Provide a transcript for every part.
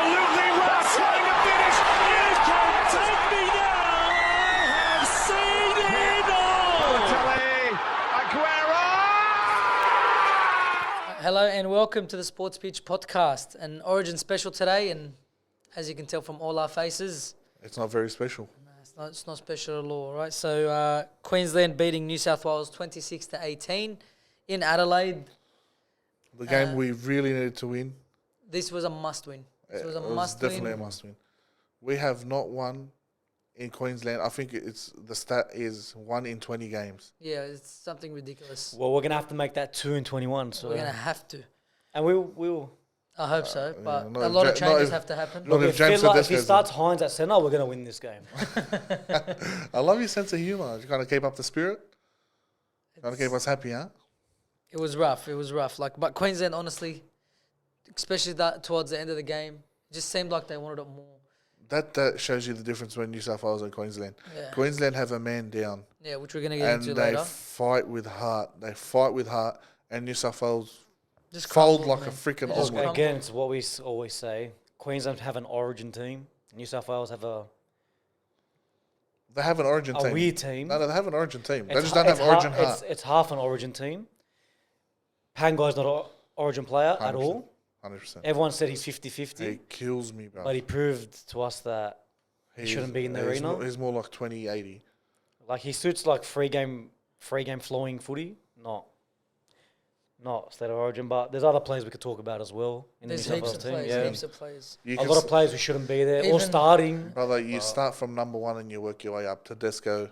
absolutely rustling a finish. You can take me now. I have seen it all. Balotelli, Aguero. Hello and welcome to the Sports Pitch podcast, an Origin special today, and as you can tell from all our faces, It's not very special. it's not special at all, right? So Queensland beating New South Wales 26-18 in Adelaide. The game we really needed to win. This was a must-win. It was definitely a must-win. We have not won in Queensland. I think the stat is 1 in 20 games. Yeah, it's something ridiculous. Well, we're going to have to make that 2 in 21. So We're going to have to. And we'll I hope so, but not a if lot of Ja- not changes if- have to happen. not if, James if he Tedesco's starts Hines at centre, we're going to win this game. I love your sense of humour. You kind of keep up the spirit. Trying to keep us happy, huh? It was rough. But Queensland, honestly, especially towards the end of the game, it just seemed like they wanted it more. That shows you the difference between New South Wales and Queensland. Yeah. Queensland have a man down. Yeah, which we're going to get And into they later. fight with heart. And New South Wales Just fold crumbled, like a man. freaking They just omelette. crumbled. Again, it's what we always say. Queensland have an origin team. New South Wales have a They have an origin team. weird team. No, they have an origin team. They It's just ha- don't have it's origin ha- heart. It's half an origin team. Pangai's not an origin player at 100%. all. 100%. Everyone said he's 50-50, He kills me, bro. but he proved to us that he shouldn't be in the he's arena. He's more like 20-80. Like he suits like free game flowing footy, not state of origin. But there's other players we could talk about as well in There's the New heaps South of Wales team. players, Yeah, heaps of players. You a can lot of players who shouldn't be there or Even- starting. Brother, you start from number one and you work your way up. Tedesco,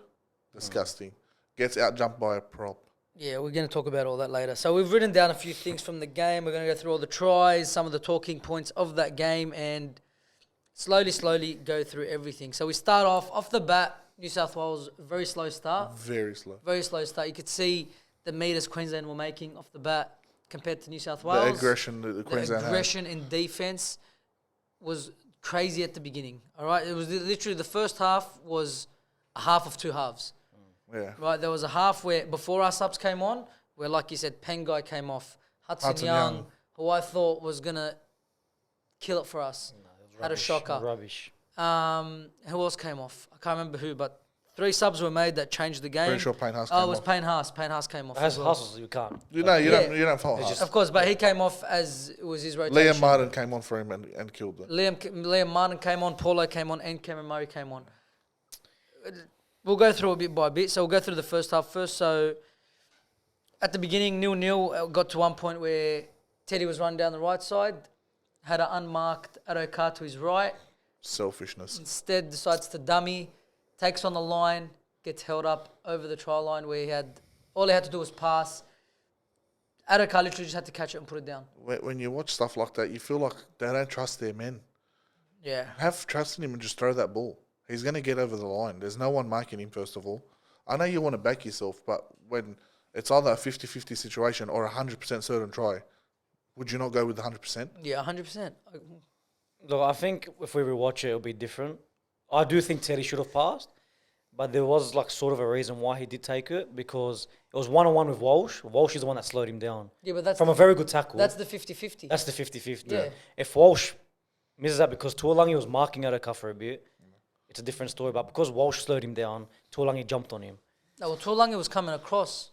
disgusting. Gets out jumped by a prop. Yeah, we're going to talk about all that later. So we've written down a few things from the game. We're going to go through all the tries, some of the talking points of that game, and slowly go through everything. So we start off the bat, New South Wales, very slow start. Very slow. Very slow start. You could see the meters Queensland were making off the bat compared to New South Wales. The aggression that the Queensland The aggression in defense was crazy at the beginning. All right, it was literally the first half was a half of two halves. had. Yeah. Right, there was a half where before our subs came on, where like you said, Pengai came off, Hudson Young, who I thought was gonna kill it for us, had a shocker. Rubbish. Who else came off? I can't remember who, but 3 subs were made that changed the game. Pretty sure Payne Haas Oh, came it was off. Payne Haas. Payne Haas came off. Has as well. hustles, you can't. You Yeah. don't fault It's Haas. Of course, but he came off as it was his rotation. Liam Martin came on for him and killed them. Liam Martin came on, Paulo came on, and Cameron Murray came on. We'll go through it bit by bit. So we'll go through the first half first. So at the beginning, 0-0, got to one point where Teddy was running down the right side, had an unmarked Adokar to his right. Selfishness. Instead, decides to dummy, takes on the line, gets held up over the try line where all he had to do was pass. Adokar literally just had to catch it and put it down. When you watch stuff like that, you feel like they don't trust their men. Yeah. Have trust in him and just throw that ball. He's going to get over the line. There's no one marking him, first of all. I know you want to back yourself, but when it's either a 50-50 situation or a 100% certain try, would you not go with the 100%? Yeah, 100%. Look, I think if we rewatch it, it'll be different. I do think Teddy should have passed, but there was like sort of a reason why he did take it, because it was 1-on-1 with Walsh. Walsh is the one that slowed him down. Yeah, but that's From a very good tackle. That's the 50-50. That's the 50-50. Yeah. If Walsh misses that because Tuolangi was marking Adokar for a bit, it's a different story. But because Walsh slowed him down, Tuolangi jumped on him. No, well, Tuolangi was coming across.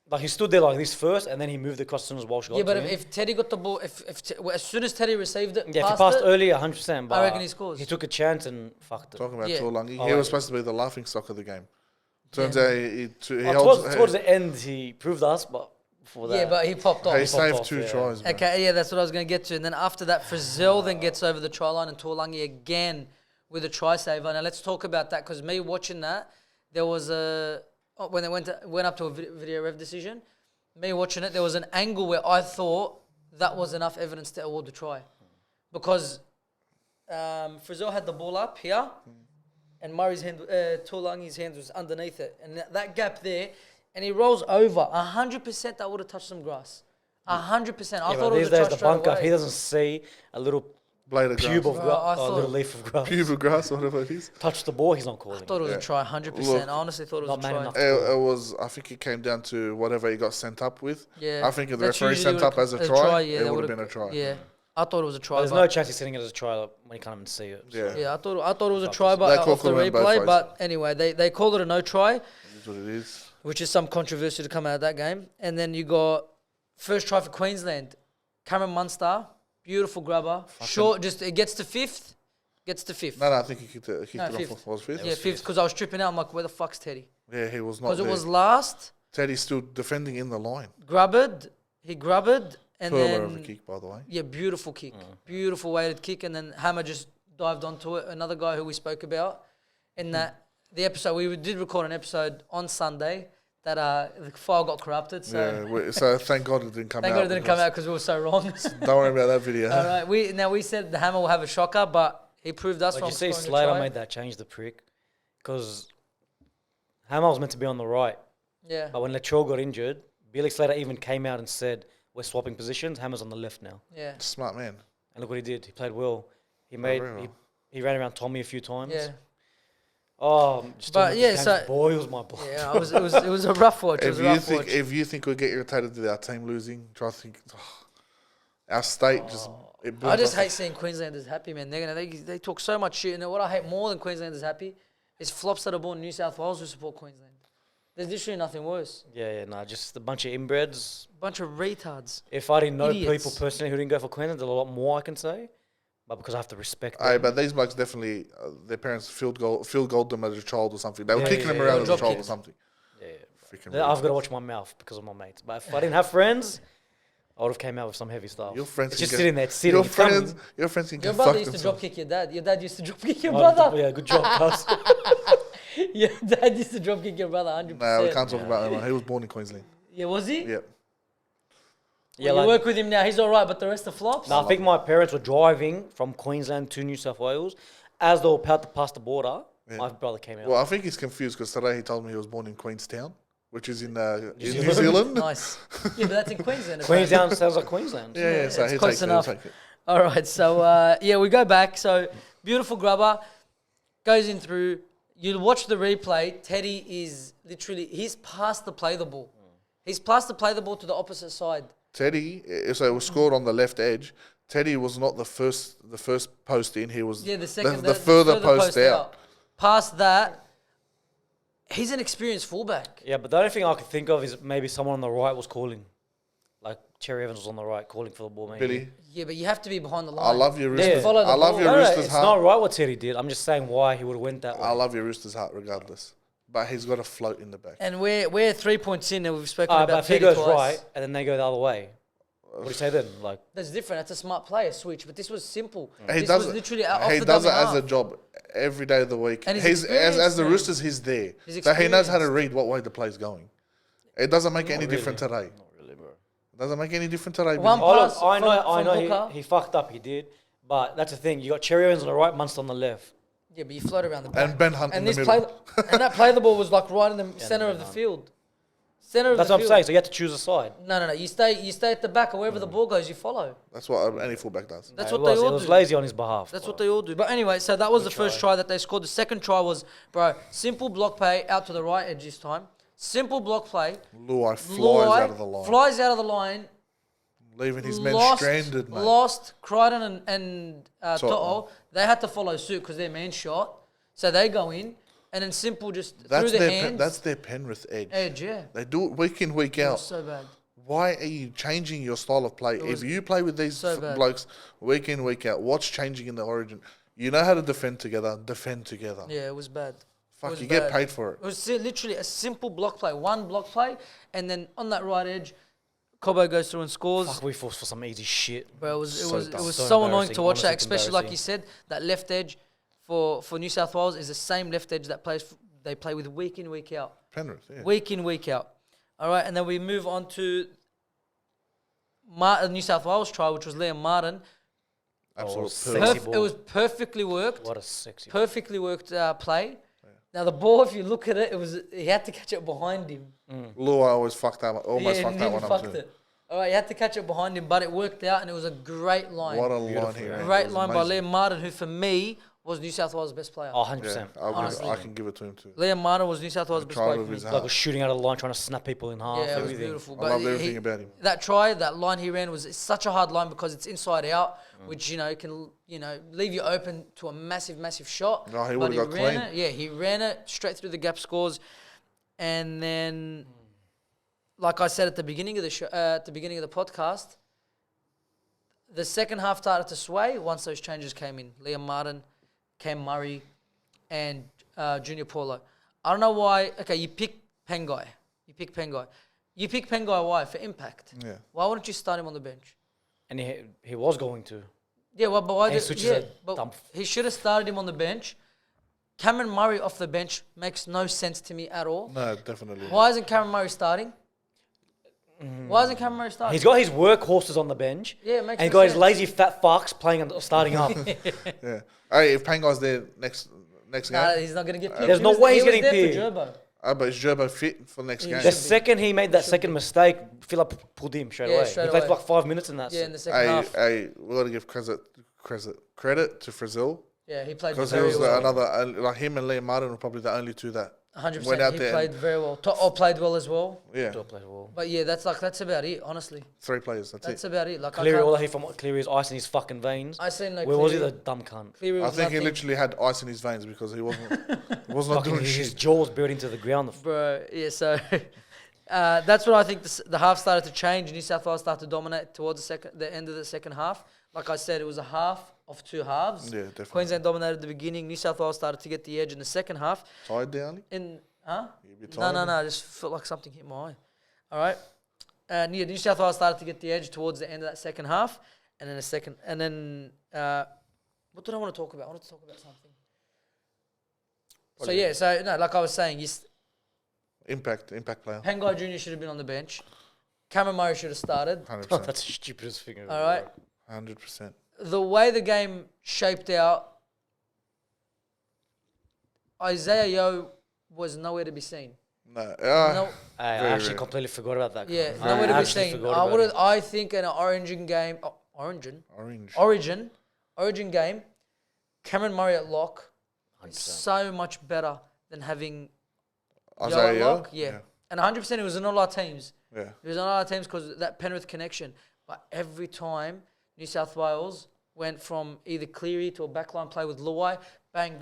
Like he stood there like this first, and then he moved across as soon as Walsh got Yeah, but to him. if Teddy got the ball, as soon as Teddy received it, Yeah, if he passed earlier, 100%. But I reckon he scores. He took a chance and fucked it. Talking about Yeah. Tuolangi, Oh, he was yeah. supposed to be the laughing stock of the game. Turns Yeah. out he Towards the end, he proved us, but before that, Yeah, but he popped off. he popped saved off, 2 yeah. tries, man. Okay, yeah, that's what I was going to get to. And then after that, Frizzell then gets over the try line and Tuolangi again with a try saver. Now let's talk about that, because me watching that, there was when they went up to a video rev decision, me watching it, there was an angle where I thought that was enough evidence to award the try. Because Frizzell had the ball up here, and Murray's hand, Tuolangi's hand was underneath it. And that gap there, and he rolls over. 100% that would have touched some grass. 100%. I Yeah, thought but it these was a days try the bunker, straight he away. doesn't see a little Blade of pube grass. of Bro, I grass, a thought- little leaf of grass. Pube of grass, whatever it is. Touch the ball, he's not calling. I thought it was Yeah. a try, 100%. Look, I honestly thought it was not a man try. enough. It was, I think it came down to whatever he got sent up with. Yeah. I think if the That's referee usually sent up as a try, yeah, it that would have would've- been a try. Yeah. I thought it was a try. There's but- no chance he's setting it as a try when he can't even see it. So. Yeah. Yeah, I thought it was a Fuck try, us. but That call off the could have went both replay. ways. But anyway, they called it a no try, That's what it is. which is some controversy to come out of that game. And then you got first try for Queensland, Cameron Munster, beautiful grabber, short. Just it gets to fifth. No, I think he kicked it No, off. fifth. Was fifth? Yeah, fifth. Because I was tripping out. I'm like, where the fuck's Teddy? Yeah, he was not Because there. it was last. Teddy's still defending in the line. He grubbed, and Perler of a then kick, by the way. yeah, beautiful kick, beautiful weighted kick, and then Hammer just dived onto it. Another guy who we spoke about in that the episode we did record an episode on Sunday that the file got corrupted. So So thank God it didn't come thank out. God it didn't come out because we were so wrong. Don't worry about that video. All right, we said the Hammer will have a shocker, but he proved us But wrong. you see, scoring a Slater try. made that change, the prick, because Hammer was meant to be on the right, Yeah, but when Latrell got injured, Billy Slater even came out and said, "We're swapping positions. Hammer's on the left now." yeah, Smart man. And look what he did. He played well. He made very well. he ran around Tommy a few times. yeah. Oh, just But talking yeah, about the so- games, boils my blood. Yeah, it was a rough watch. It was If a you rough think watch. if you think we get irritated with our team losing, try to think our state just. It I burns just us. hate seeing Queenslanders happy, man. They talk so much shit, and what I hate more than Queenslanders happy is flops that are born in New South Wales who support Queensland. There's literally nothing worse. Yeah, nah, just a bunch of inbreds. Bunch of retards. If I didn't know Idiots. people personally who didn't go for Queensland, there's a lot more I can say. But because I have to respect Aye, them. but these blokes definitely, their parents field goal them as a child or something. They were Yeah, kicking yeah, them yeah. around as a Drop child kick. or something. Yeah, Freaking yeah. I've got to retards. watch my mouth because of my mates. But if I didn't have friends, I would have came out with some heavy stuff. Your friends It's can just get- sitting there, it's sitting. Your it's coming. friends, your friends can Your get brother fucked used to themselves. drop kick your dad. Your dad used to drop kick your Oh, brother. yeah, good job, cuz. Your dad used to drop kick your brother 100%. No, we can't talk about that one. He was born in Queensland. Yeah, was he? Yep. Yeah, You work with him now. He's all right, but the rest are flops. No, I think my parents were driving from Queensland to New South Wales. As they were about to pass the border, my brother came out. Well, I think he's confused because today he told me he was born in Queenstown, which is in New Zealand. Zealand. Nice. Yeah, but that's in Queensland. Queensland sounds like Queensland. Yeah, so it's he'll close take it. enough. He'll take it. All right, so yeah, we go back. So beautiful grubber goes in through. You watch the replay. Teddy is literally he's passed the play the ball. He's passed the play the ball to the opposite side. Teddy, so it was scored on the left edge. Teddy was not the first post in. He was Yeah, the second the further post out. Past that, he's an experienced fullback. Yeah, but the only thing I could think of is maybe someone on the right was calling. Like Cherry Evans was on the right calling for the ball, maybe. Billy, Yeah, but you have to be behind the line. I love your Roosters. follow the I love ball. your No, Roosters it's heart. not right what Teddy did. I'm just saying why he would have went that way. I love your Roosters heart regardless. But he's got a float in the back. And we're 3 points in, and we've spoken But about if he Teddy goes twice. right and then they go the other way, what do you say then? Like, That's different. That's a smart player switch. But this was simple. He This does was it. literally off He the does it dummy as a half. job every day of the week. And he's He's as the experienced, man. Roosters, he's there. He's So he knows how to experienced. read what way the play's going. It doesn't make any difference today. not really, bro. It doesn't make any difference today. One Billy. Oh, pass look, I know, from Hooker. he fucked up, he did. But that's the thing. You got Cherry Evans on the right, Munster on the left. Yeah, but you float around the back. And Ben Hunt in and the this middle. and that play the ball was like right in the center Ben of the Hunt. field. Center of That's the what I'm field. saying. So you have to choose a side. No. You stay at the back, or wherever the ball goes, you follow. That's what any fullback does. That's No, what they all it was do. lazy on his behalf. That's bro. what they all do. But anyway, so that was the first try that they scored. The second try was, bro, simple block play out to the right edge this time. Simple block play. Luai flies Luai out of the line, Flies out of the line. leaving his men Lost, stranded, mate. Lost Crichton and To'o. To'o. They had to follow suit because their man shot. So they go in, and then simple just That's through the their hands. that's their Penrith edge. edge, yeah. They do it week in, week It out. was so bad. Why are you changing your style of play? was If you play with these so bad. blokes week in, week out, what's changing in the origin? You know how to defend together. Defend together. Yeah, it was bad. It Fuck, was you bad. get paid for it. It was literally a simple block play, one block play, and then on that right edge, Cobbo goes through and scores. Fuck, we forced for some easy shit. Bro, it was So it dumb. was So so annoying embarrassing. to watch that, Honestly, it's especially like you embarrassing. said, that left edge for New South Wales is the same left edge that they play with week in, week out. Penrith, yeah. Week in, week out. All right, and then we move on to New South Wales try, which was Liam Martin. Absolute sexy perfect. ball. It was perfectly worked. What a sexy. Perfectly worked play. Now the ball, if you look at it, he had to catch it behind him. Luai always fucked that. Almost Yeah, fucked he that nearly one up fucked too. it. All right, he had to catch it behind him, but it worked out, and it was a great line. What a line here. Great It was line amazing. by Liam Martin, who for me was New South Wales' best player. Oh, Yeah, 100%. I can give it to him too. Liam Martin was New South Wales' best Tried player with for me. his Like heart. was shooting out of the line, trying to snap people in half. Yeah, it was everything. beautiful. I loved everything about him. That try, that line he ran was such a hard line because it's inside out, which can leave you open to a massive, massive shot. No, he But would've got ran clean. it. Yeah, he ran it straight through the gap scores, and then, like I said at the beginning of the podcast, the second half started to sway once those changes came in. Liam Martin, Cam Murray, and Junior Paulo. I don't know why. Okay, you pick Pengai. You pick Pengai why? For impact. Yeah. Why wouldn't you start him on the bench? And he was going to. Yeah, well, but why? And he did, switches yeah, it but dump. he should have started him on the bench. Cameron Murray off the bench makes no sense to me at all. No, definitely. Why isn't Cameron Murray starting? Why isn't Cameron Murray starting? He's got his workhorses on the bench. Yeah, it makes and he no got his sense. lazy fat fucks starting up. Yeah. Hey, if Pangai's there next Nah, game, he's not going to get picked. There's He no was- way he's he was getting there picked. for Gerbo. but is Gerbo fit for the next game? The second he made that second mistake, Philip pulled him straight Yeah, away. straight He played for away. like 5 minutes in that. Yeah, in the second half. Hey, we got to give credit to Frizzell Yeah, he played because he very was well. another like him and Liam Martin were probably the only two that 100%. went out He there. played very well. Played well as well. Yeah, Still played well. But yeah, that's about it. Honestly, 3 players. That's that's it. about it. Like Cleary, I all I can't. hear from Cleary is ice in his fucking veins. I seen no. Where was he, Cleary. the dumb cunt? Cleary I was think he nothing. literally had ice in his veins because he wasn't was not Fucking doing his shit. jaws buried into the ground. Bro, yeah. So that's what I think. The half started to change. New South Wales started to dominate towards the end of the second half. Like I said, it was a half of 2 halves. Yeah, definitely. Queensland dominated at the beginning. New South Wales started to get the edge in the second half. Tired down. Huh? You a bit No, tired? I just felt like something hit my eye. All right. And yeah, New South Wales started to get the edge towards the end of that second half, and then what did I want to talk about? I wanted to talk about something. Like I was saying, Impact player. Pengai Junior should have been on the bench. Cameron Murray should have started. 100%. That's the stupidest thing ever. All right. 100%. The way the game shaped out, Isaiah Yeo was nowhere to be seen. No. No, I Very actually rare. completely forgot about that. yeah, guy. nowhere to be actually seen. forgot about it. I think in an Origin game, Origin game, Cameron Murray at lock is 100%. so much better than having Yeo at Isaiah Yeo? lock. Yeah. And 100% it was in all our teams. Yeah. It was on all our teams because of that Penrith connection. But every time New South Wales went from either Cleary to a backline play with Luai, bang,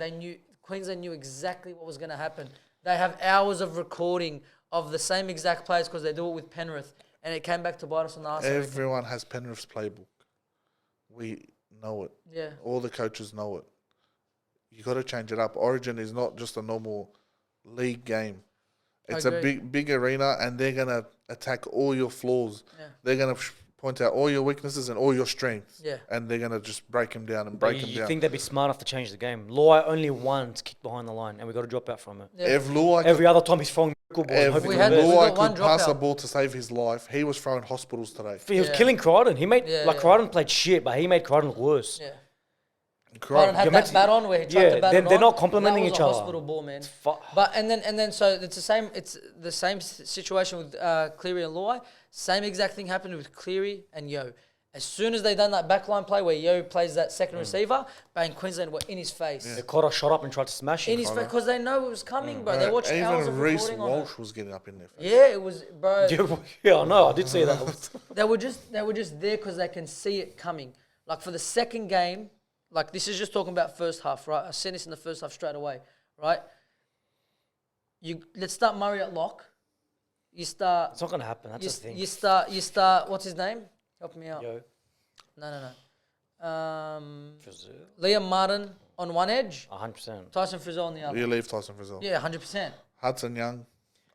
Queensland knew exactly what was going to happen. They have hours of recording of the same exact plays because they do it with Penrith. And it came back to bite us on the arse. Everyone has Penrith's playbook. We know it. Yeah. All the coaches know it. You got to change it up. Origin is not just a normal league game. It's a agree. big arena, and they're gonna attack all your flaws. Yeah. They're gonna point out all your weaknesses and all your strengths. Yeah. And they're gonna just break them down and But break them you down. think they'd be smart enough to change the game? Luai only once kicked behind the line, and we got to drop out from it. Yeah. If Luai Every other time he's throwing miracle balls, and if hoping We for had- the best. we Luai got one could pass a dropout. ball to save his life, he was throwing hospitals today. He was Yeah. killing Crichton. He made Yeah. Crichton played shit, but he made Crichton look worse. Yeah. Crichton- Byron had You're that meant to- bat on where he tried yeah, to bat they're- it they're on. not complimenting That was each a other. hospital ball, man. Fu- But and then so it's the same. It's the same situation with Cleary and Luai. Same exact thing happened with Cleary and Yeo. As soon as they done that backline play where Yeo plays that second receiver, bang, Queensland were in his face. The Cotter shot up and tried to smash In him. his face because they know it was coming, bro. They watched hours of Even Reece recording on it. Walsh was getting up in there. Yeah, it was, bro. Yeah, I know. I did see that. They were just there because they can see it coming. Like for the second game, like this is just talking about first half, right? I sent this in the first half straight away, right? Let's start Murray at lock. You start. It's not going to happen. That's the thing. You start. What's his name? Help me out. Yo. No. Frizzell. Liam Martin on one edge, 100%. Tyson Frizzell on the other. You leave Tyson Frizzell. Yeah, 100%. Hudson Young,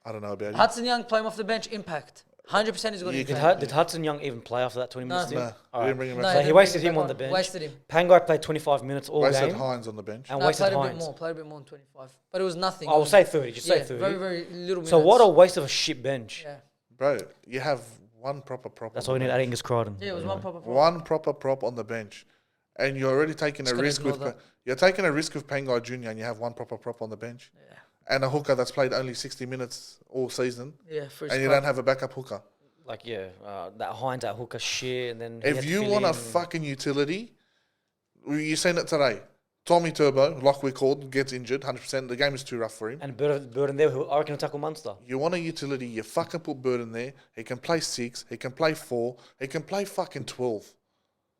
I don't know about Hudson Young play him off the bench, impact. 100% he's got You can impact. Did Hudson Young even play after that 20 minutes? you. stint? No, All we right. didn't bring him No, back. So he he didn't wasted bring him back on the bench. Wasted him. Pangai played 25 minutes all Wasted game. Hines on the bench. And No, wasted played a bit Hines. more. Played a bit more than 25. But it was nothing. I will say 30. Just say 30. Very, very little minutes. So what a waste of a shit bench. Yeah. Bro, you have one proper prop. That's on all you the need. bench. Angus Crichton. Yeah, it was one proper prop. One proper prop on the bench, and you're already taking a Just gonna risk with. ignore that. You're taking a risk with Pangai Junior, and you have one proper prop on the bench, and a hooker that's played only 60 minutes all season, Yeah, for his and you club. don't have a backup hooker. Like, yeah, that Hines, that hooker shit. And then he If had to you fill want a in. fucking utility, you seen it today. Tommy Turbo, like we called, gets injured 100%. The game is too rough for him. And Burden there, who I reckon will tackle Munster. You want a utility, you fucking put Burden there. He can play 6, he can play 4, he can play fucking 12.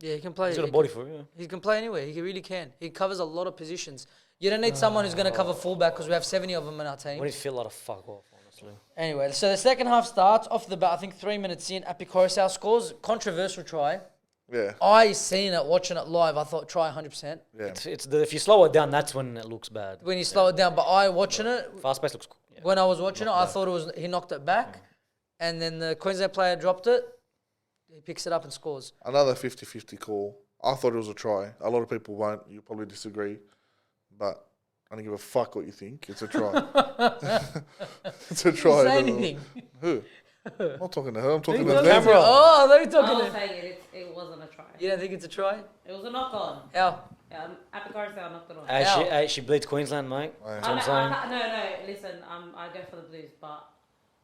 Yeah, he can play. He's got a body for it, yeah. He can play anywhere. He really can. He covers a lot of positions. You don't need someone who's going to cover fullback because we have 70 of them in our team. When he's feel like a fuck off, honestly. Anyway, so the second half starts off the bat. I think 3 minutes in, Apicoruscant scores. Controversial try. Yeah. I seen it, watching it live. I thought try 100%. Yeah. If you slow it down, that's when it looks bad. When you slow it down, but I watching it, Fast pace looks cool. Yeah. when I was watching it, I thought it was he knocked it back, and then the Queensland player dropped it. He picks it up and scores. Another 50-50 call. I thought it was a try. A lot of people won't. You probably disagree. But I don't give a fuck what you think. It's a try. It's a try. Say anything. Who? I'm not talking to her. I'm talking to Talking them. to- Oh, they're I talking was to. saying it wasn't a try. You don't think it's a try? It was a knock on. How? Apicoruscant knocked it on. Ow. She bleeds Queensland, mate. That's what I'm saying. No, listen, I go for the Blues, but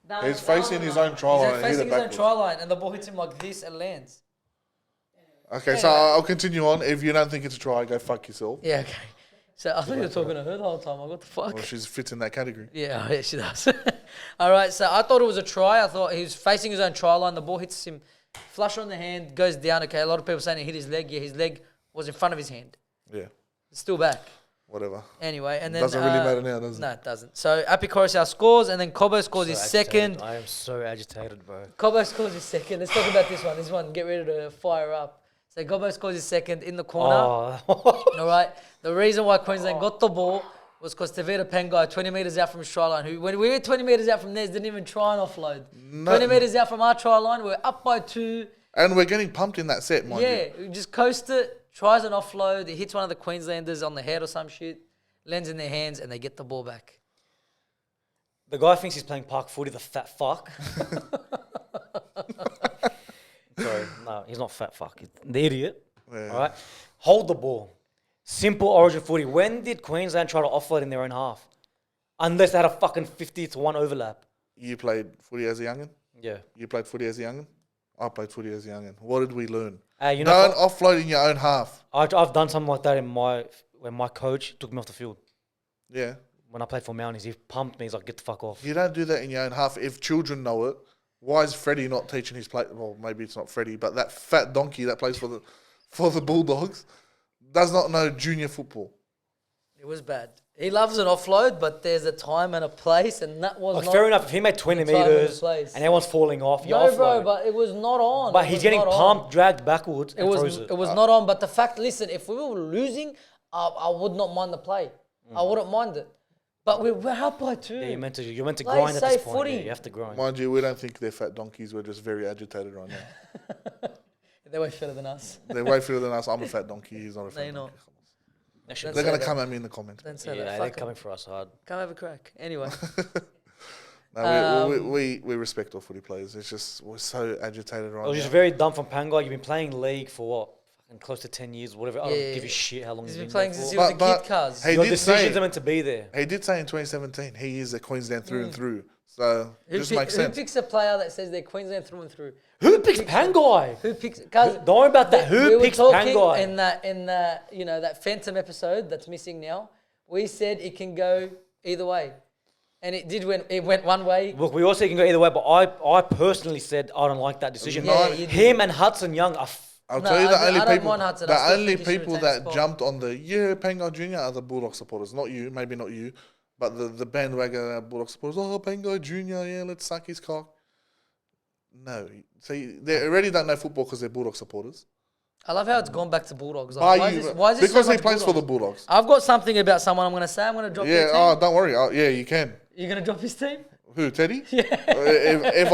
that He's was, that facing was a his knock. own try line He's and hit facing it his own backwards. try line, and the ball hits him like this and lands. Okay, so I'll continue on. If you don't think it's a try, go fuck yourself. Yeah, okay. So I thought you were talking to her the whole time. What the fuck? Well, she fits in that category. Yeah, yeah, she does. All right, so I thought it was a try. I thought he was facing his own try line. The ball hits him flush on the hand, goes down. Okay, a lot of people saying he hit his leg. Yeah, his leg was in front of his hand. Yeah, It's still back. whatever. Anyway, and then... Doesn't really matter now, does it? No, it doesn't. So Apicoruscant scores, and then Cobo scores his second. I am so agitated, bro. Cobo scores his second. Let's talk about this one. This one, get ready to fire up. So Cobo scores his second in the corner. Oh. All right. The reason why Queensland got the ball was because Tevita Pengai, 20 metres out from his try line, who, when we were 20 metres out from theirs, didn't even try and offload. No. 20 metres out from our try line, we're up by 2. And we're getting pumped in that set, mind you. Yeah, we just coast it, tries an offload, it hits one of the Queenslanders on the head or some shit, lands in their hands, and they get the ball back. The guy thinks he's playing park footy, the fat fuck. Sorry, no, he's not fat fuck. He's the idiot. Yeah. All right, hold the ball. Simple origin footy. When did Queensland try to offload in their own half? Unless they had a fucking 50-1 overlap. You played footy as a youngin? Yeah. You played footy as a youngin? I played footy as a youngin. What did we learn? You know, Don't offload in your own half. I've done something like that when my coach took me off the field. Yeah. When I played for Mounties, he pumped me. He's like, "Get the fuck off." You don't do that in your own half. If children know it, why is Freddie not teaching his play? Well, maybe it's not Freddie, but that fat donkey that plays for the Bulldogs does not know junior football. It was bad. He loves an offload, but there's a time and a place, and that was Like, not... fair enough. If he made 20 the time and the meters place. and everyone's falling off, you No, offload. bro, but it was not on. But It he's was getting not pumped, on. dragged backwards, and throws it. It was not on, but the fact, listen, if we were losing, I would not mind the play. I wouldn't mind it. But we're up by 2. Yeah, you're meant to Play grind at this safe point. footy. Yeah, you have to grind. Mind you, we don't think they're fat donkeys. We're just very agitated right now. They're way better than us. They're way fitter than us. I'm a fat donkey. He's not a No, fat you're donkey. not. That should They're Say going to that. come at me in the comments. Don't say yeah, that. they're Fuck 'em. coming for us hard. Come have a crack. Anyway. No, we respect our footy players. It's just we're so agitated right It was now. just very dumb from Pangai. You've been playing league for what? Fucking close to 10 years, whatever. I don't Yeah. give a shit how long He's you've been been playing there since for. he was a But- kid, cuz. Hey, Your did decisions say- are meant to be there. He did say in 2017 he is a Queensland through and through. So just makes Who sense. picks a player that says they're Queensland through and through? Who picks Pangai? Who picks? Cuz Don't worry about that. we Who were picks talking Pangai? in that that Phantom episode that's missing now. We said it can go either way, and it did. It went one way. Look, we also can go either way, but I personally said I don't like that decision. Yeah, you did. Him and Hudson Young are. I'll No, tell you the I only don't people, mind Hudson. I still the only think he should people retain his that spot. jumped on the Pangai Junior are the Bulldog supporters. Not you, maybe not you, but the bandwagon Bulldog supporters. Oh, Pangai Junior, yeah, let's suck his cock. No, see, they already don't know football because they're Bulldog supporters. I love how it's gone back to Bulldogs. Like, why is this because so he much plays for the Bulldogs? Bulldogs. I've got something about someone I'm going to say. I'm going to drop Yeah, their team. oh, don't worry. Oh, yeah, you can. You're going to drop his team? Who, Teddy? Yeah. If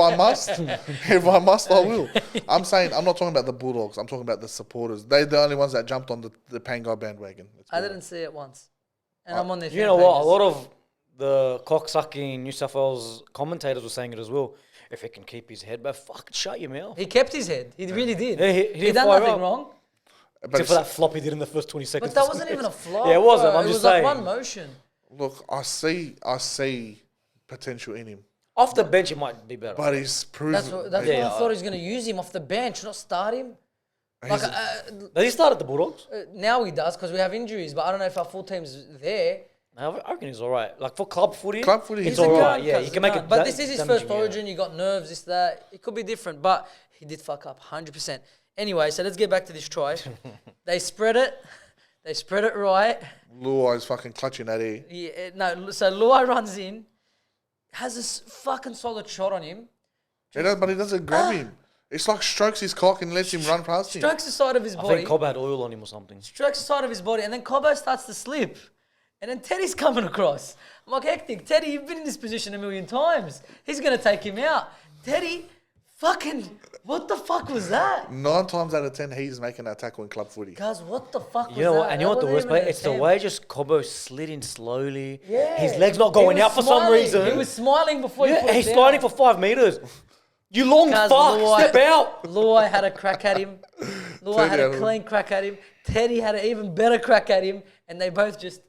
I must, I will. I'm saying, I'm not talking about the Bulldogs. I'm talking about the supporters. They're the only ones that jumped on the Pangai bandwagon. Let's be I honest. didn't see it once. And I'm on their You fan know what? A pages. lot of the cocksucking New South Wales commentators were saying it as well. If he can keep his head back, fucking shut your mouth. He kept his head. He really did. Yeah, he he didn't done fire nothing up. wrong. But Except for it's- that flop he did in the first 20 seconds. But that wasn't even a flop. Yeah, it wasn't. bro. I'm it just was saying. like one motion. Look, I see potential in him, Off the bench, it might be better. but he's proven. That's what I Yeah. thought he was going to use him off the bench, not start him. Like, Does he start at the Bulldogs? now he does because we have injuries, but I don't know if our full team's there. No, I reckon he's all right. Like for club footy, Club footy, it's he's all a right. gun, Yeah, cuz he can make gun. it. But this is his first damaging, yeah. origin. You got nerves, this, that. It could be different, but he did fuck up 100%. Anyway, so let's get back to this try. They spread it. They spread it right. Luai's fucking clutching that ear. Yeah, no, so Luai runs in, has this fucking solid shot on him, But he doesn't grab him. It's like strokes his cock and lets him run past him. strokes the side of his I body, think Cobb had oil on him or something. strokes the side of his body, and then Cobbo starts to slip. And then Teddy's coming across. I'm like, hectic. Teddy, you've been in this position a million times. He's going to take him out. Teddy, fucking, what the fuck was that? 9 times out of 10, he's making that tackle in club footy. Guys, what the fuck was You know that? what? And you know what That the worst wasn't part? even It's the an way just Cobbo slid in slowly. Yeah. His legs not He going was out for some smiling. reason. He was smiling before he Yeah, put it he's down. sliding for 5 meters. You long Guys, fuck, Luai- step out. Luai had a crack at him. Luai had a clean crack at him. Teddy had an even better crack at him. And they both just...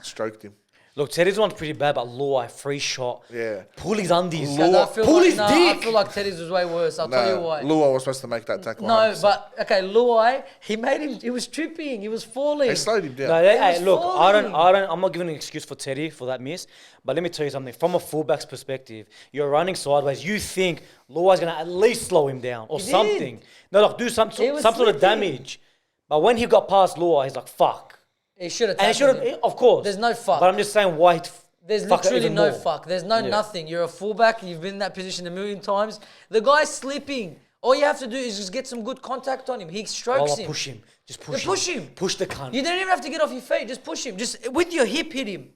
Stroked him. Look, Teddy's one's pretty bad, but Luai, free shot. Yeah. Pull his undies. Guys, I feel Pull like, his no, dick. I feel like Teddy's was way worse. I'll tell you why. Luai was supposed to make that tackle. No, 100%. but okay, Luai, he made him. He was tripping. He was falling. He slowed him down. No, was hey, look, falling. I'm not giving an excuse for Teddy for that miss, but let me tell you something. From a fullback's perspective, you're running sideways. You think Luai's gonna at least slow him down or He did. something. No, like do some He was sort of slipping. damage. But when he got past Luai, he's like, fuck. He should have. And he should have, of course. There's no fuck. But I'm just saying why. There's fuck it literally even no more. fuck. There's no nothing. You're a fullback. You've been in that position a million times. The guy's slipping. All you have to do is just get some good contact on him. He strokes him. Push him. Just You push him. push him. Push the cunt. You don't even have to get off your feet. Just push him. Just with your hip, hit him.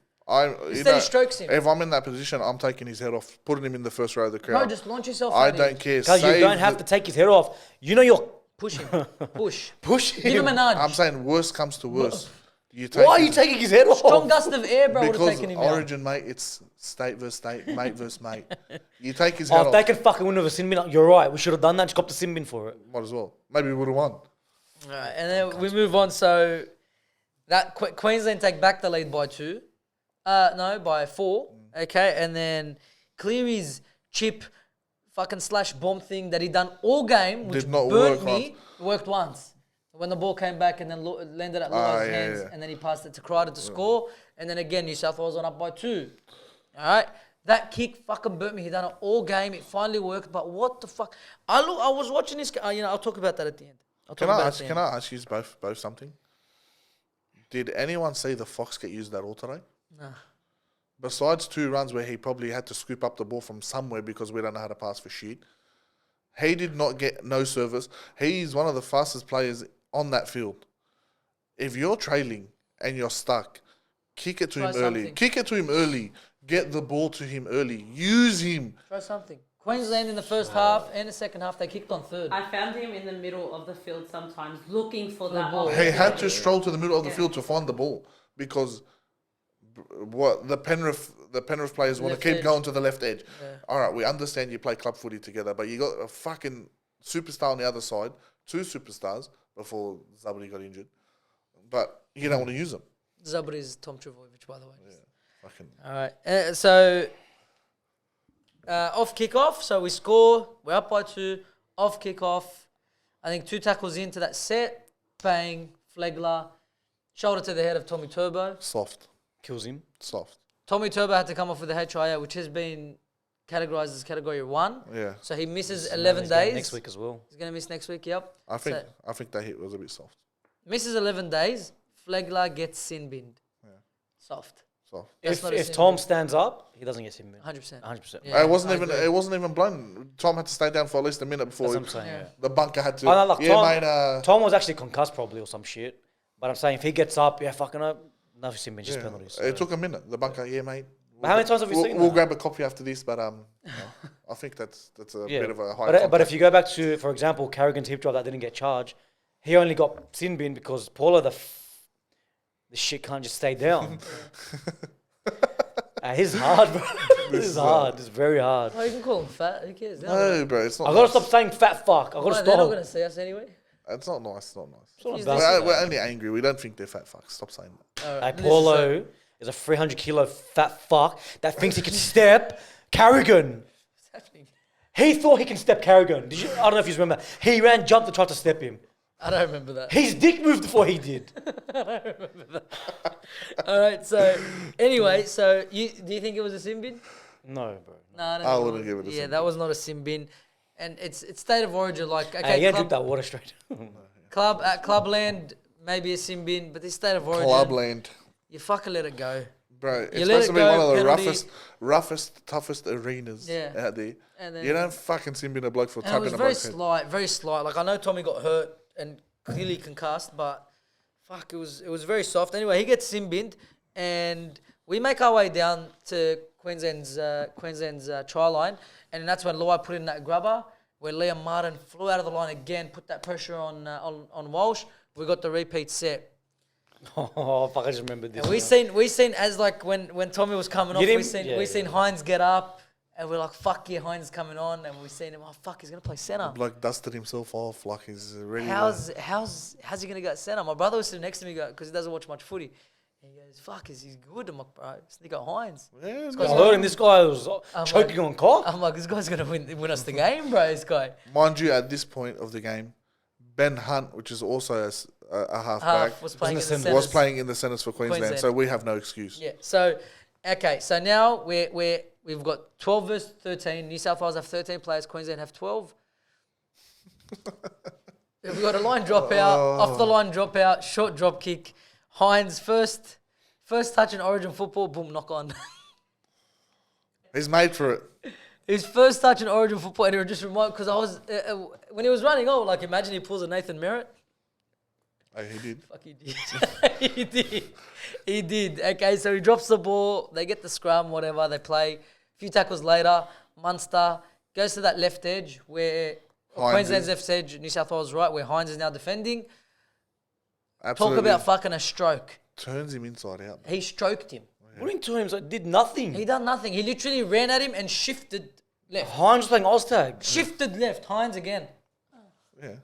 Instead he strokes him. If I'm in that position, I'm taking his head off, putting him in the first row of the crowd. No, just launch yourself. I at him. don't care. Because you Save don't have the- to take his head off. You know you're... Push him. Push. Push him. Give him a nudge. I'm saying worst comes to worst. You take Why are you his- taking his head off? Strong gust of air, bro, would have Because taken him out. Origin, mate, it's state versus state, mate versus mate. You take his Oh, head if off, they can fucking win with a sin bin, you're right. We should have done that. Just got the sin bin for it. might as well. Maybe we would have won. All right, and then we move on. So that Queensland take back the lead by 2. No, by 4. Okay, and then Cleary's chip fucking slash bomb thing that he done all game, which Did not burnt work me, worked once. When the ball came back and then landed at Luai's yeah, hands, yeah. and then he passed it to Crichton to score, and then again New South Wales on up by 2. All right, that kick fucking burnt me. He done it all game. It finally worked, but what the fuck? I was watching this. I'll talk about that at the end. Can I ask you both something? Did anyone see the Fox get used at all today? No. Besides 2 runs where he probably had to scoop up the ball from somewhere because we don't know how to pass for shit, he did not get no service. He's one of the fastest players on that field. If you're trailing and you're stuck, kick it to Try him early. something. Kick it to him early. Get the ball to him early. Use him. Try something. Queensland in the first half and the second half, they kicked on third. I found him in the middle of the field sometimes looking for that ball. He had to stroll to the middle of the field to find the ball because what the Penrith players want to Left keep edge. going to the left edge. Yeah. All right, we understand you play club footy together, but you got a fucking superstar on the other side, 2 superstars before Zabri got injured, but you don't want to use them. Zabri is Tom Trbojevic, by the way. Fucking All right. So off kickoff, so we score. We're up by 2. Off kickoff, I think 2 tackles into that set. Bang, Flegler, shoulder to the head of Tommy Turbo. soft. Kills him. Tommy Turbo had to come off with the HIA, which has been categorized as category 1. Yeah, So he misses 11 He's going days. next week as well. He's going to miss next week, yep. I think So that hit was a bit soft. misses 11 days. Flegler gets sin binned. Soft. Soft. That's not a If sin Tom bin. stands up, he doesn't get sin bin. 100%. 100%. Yeah. It wasn't I even. agree. It wasn't even blown. Tom had to stay down for at least a minute before That's what I'm saying. Yeah. Yeah. the bunker had to. I know, like yeah, Tom, mate. Tom was actually concussed probably or some shit. But I'm saying if he gets up, yeah, fucking up, no sin bin, just yeah. penalties. It took a minute. The bunker, yeah, mate. But how many times have we we'll, seen We'll that? grab a coffee after this, but I think that's a Yeah. bit of a high. But contact. if you go back to, for example, Carrigan's hip drop that didn't get charged, he only got sin bin because Paulo, the shit can't just stay down. He's hard, bro. This is hard. It's very hard. Oh, you can call him fat. Who cares? no, bro, it's not. I gotta nice. stop saying fat fuck. I gotta They're not stop. going to see us anyway. It's not nice. It's not nice. It's not He's embarrassing. We're only angry. We don't think they're fat fucks. Stop saying that. All Hey, right, listen, Paulo is a 300 kilo fat fuck that thinks he can step Carrigan. What's happening? He thought he can step Carrigan. I don't know if you remember. He ran, jumped, and tried to step him. I don't remember that. His dick moved before he did. All right. So anyway, so do you think it was a sin bin? No, bro. No, I don't I think wouldn't it was. give it a Yeah, sin that was not a sin bin, and it's state of origin. Like okay, Hey, you drink that water straight. club at Clubland maybe a sin bin, but this state of origin, Clubland. you fucking let it go. Bro, You it's let supposed to it be go, one of the penalty. roughest, toughest arenas Yeah. out there. And then You don't fucking sin bin a bloke for and it tapping was a very bloke's head. slight, very slight. Like I know Tommy got hurt and clearly concussed, but fuck, it was very soft. Anyway, he gets sin binned, and we make our way down to Queensland's try line, and that's when Luai put in that grubber where Liam Martin flew out of the line again, put that pressure on Walsh. We got the repeat set. Oh, fuck, I just remembered this. And now. we seen as like when Tommy was coming off, Get we him? seen Yeah. Hines get up, and we're like, fuck yeah, Hines is coming on, and we seen him, oh fuck, he's gonna play centre. Bloke dusted himself off like he's ready. How's he gonna go at centre? My brother was sitting next to me because he doesn't watch much footy. And he goes, fuck, is he good? I'm like, bro, it's Nico Hines. Yeah, I heard him. This guy was choking like- on cock. I'm like, this guy's gonna win us the game, bro. This guy. mind you, at this point of the game, Ben Hunt, which is also a halfback, Half was playing in the Wasn't centres. was playing in the centres for Queensland, Queensland. so we have no excuse. Yeah. So, okay. So now we've got 12 versus 13. New South Wales have 13 players. Queensland have 12. We've got a line dropout, off the line dropout, short drop kick. Hines first touch in Origin football. Boom, knock on. He's made for it. His first touch in Origin football, and it just reminded because I was when he was running. Oh, like imagine he pulls a Nathan Merritt. Oh, he did. Fuck, he did. He did. He did. Okay, so he drops the ball. They get the scrum, whatever. They play. A few tackles later, Munster goes to that left edge where Hines Queensland's is- left edge, New South Wales right, where Hines is now defending. Absolutely. Talk about fucking a stroke. Turns him inside out. He stroked him. What into him? So did nothing. He done nothing. He literally ran at him and shifted left. Hines was playing Oztag. Shifted left. Hines again. Yeah.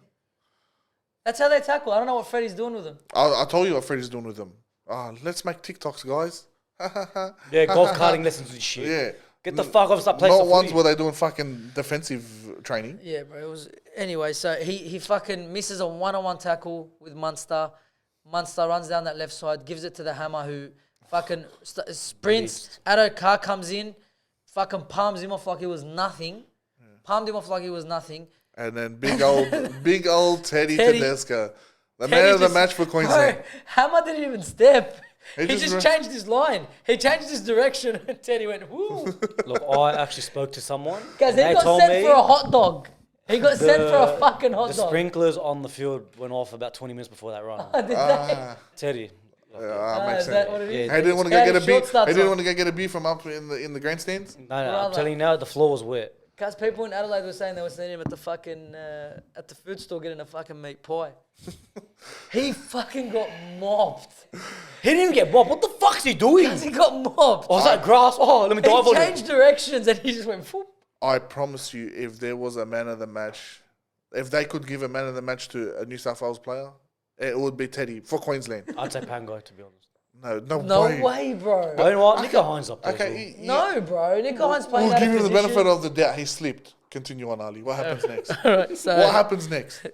That's how they tackle. I don't know what Freddie's doing with him. I told you what Freddie's doing with them. Let's make TikToks, guys. Yeah, golf carting lessons and shit. Yeah. Get the fuck off, stop playing Not some ones footy. where they're doing fucking defensive training. Yeah, bro. It was anyway. So he fucking misses a one-on-one tackle with Munster. Munster runs down that left side, gives it to the Hammer, who fucking sprints. Addo Carr comes in, fucking palms him off like it was nothing. Palmed him off like it was nothing. And then big old Teddy Teddy- Tedesco. The Teddy man of the just- match for Queensland. Bro, Hammer didn't even step. He He just just ran- changed his line. He changed his direction, and Teddy went, whoo. Look, I actually spoke to someone. Guys, and he they got told sent me for a hot dog. He got sent for a fucking hot the dog. sprinklers on the field went off about 20 minutes before that run. Did they? Teddy. Makes Is that sense. what it Yeah, is? He didn't want to How go get a the beer. short He starts didn't on. want to go get a beer from up in the grandstands. No, Brother. I'm telling you now, the floor was wet. Because people in Adelaide were saying they were seeing him at the fucking at the food store getting a fucking meat pie. He fucking got mobbed. He didn't get mobbed. What the fuck's he doing? He got mobbed. Oh, is that grass? Oh, let me dive He on it. changed directions and he just went. Whoop. I promise you, if there was a man of the match, if they could give a man of the match to a New South Wales player, it would be Teddy for Queensland. I'd say Pango, to be honest. No No way, bro. But you know what? Nico Hines up there. Okay, No, bro. Nico Hines playing we'll out give of him the position. benefit of the doubt. He slipped. Continue on, Ali. What happens next? Alright, so, What happens next?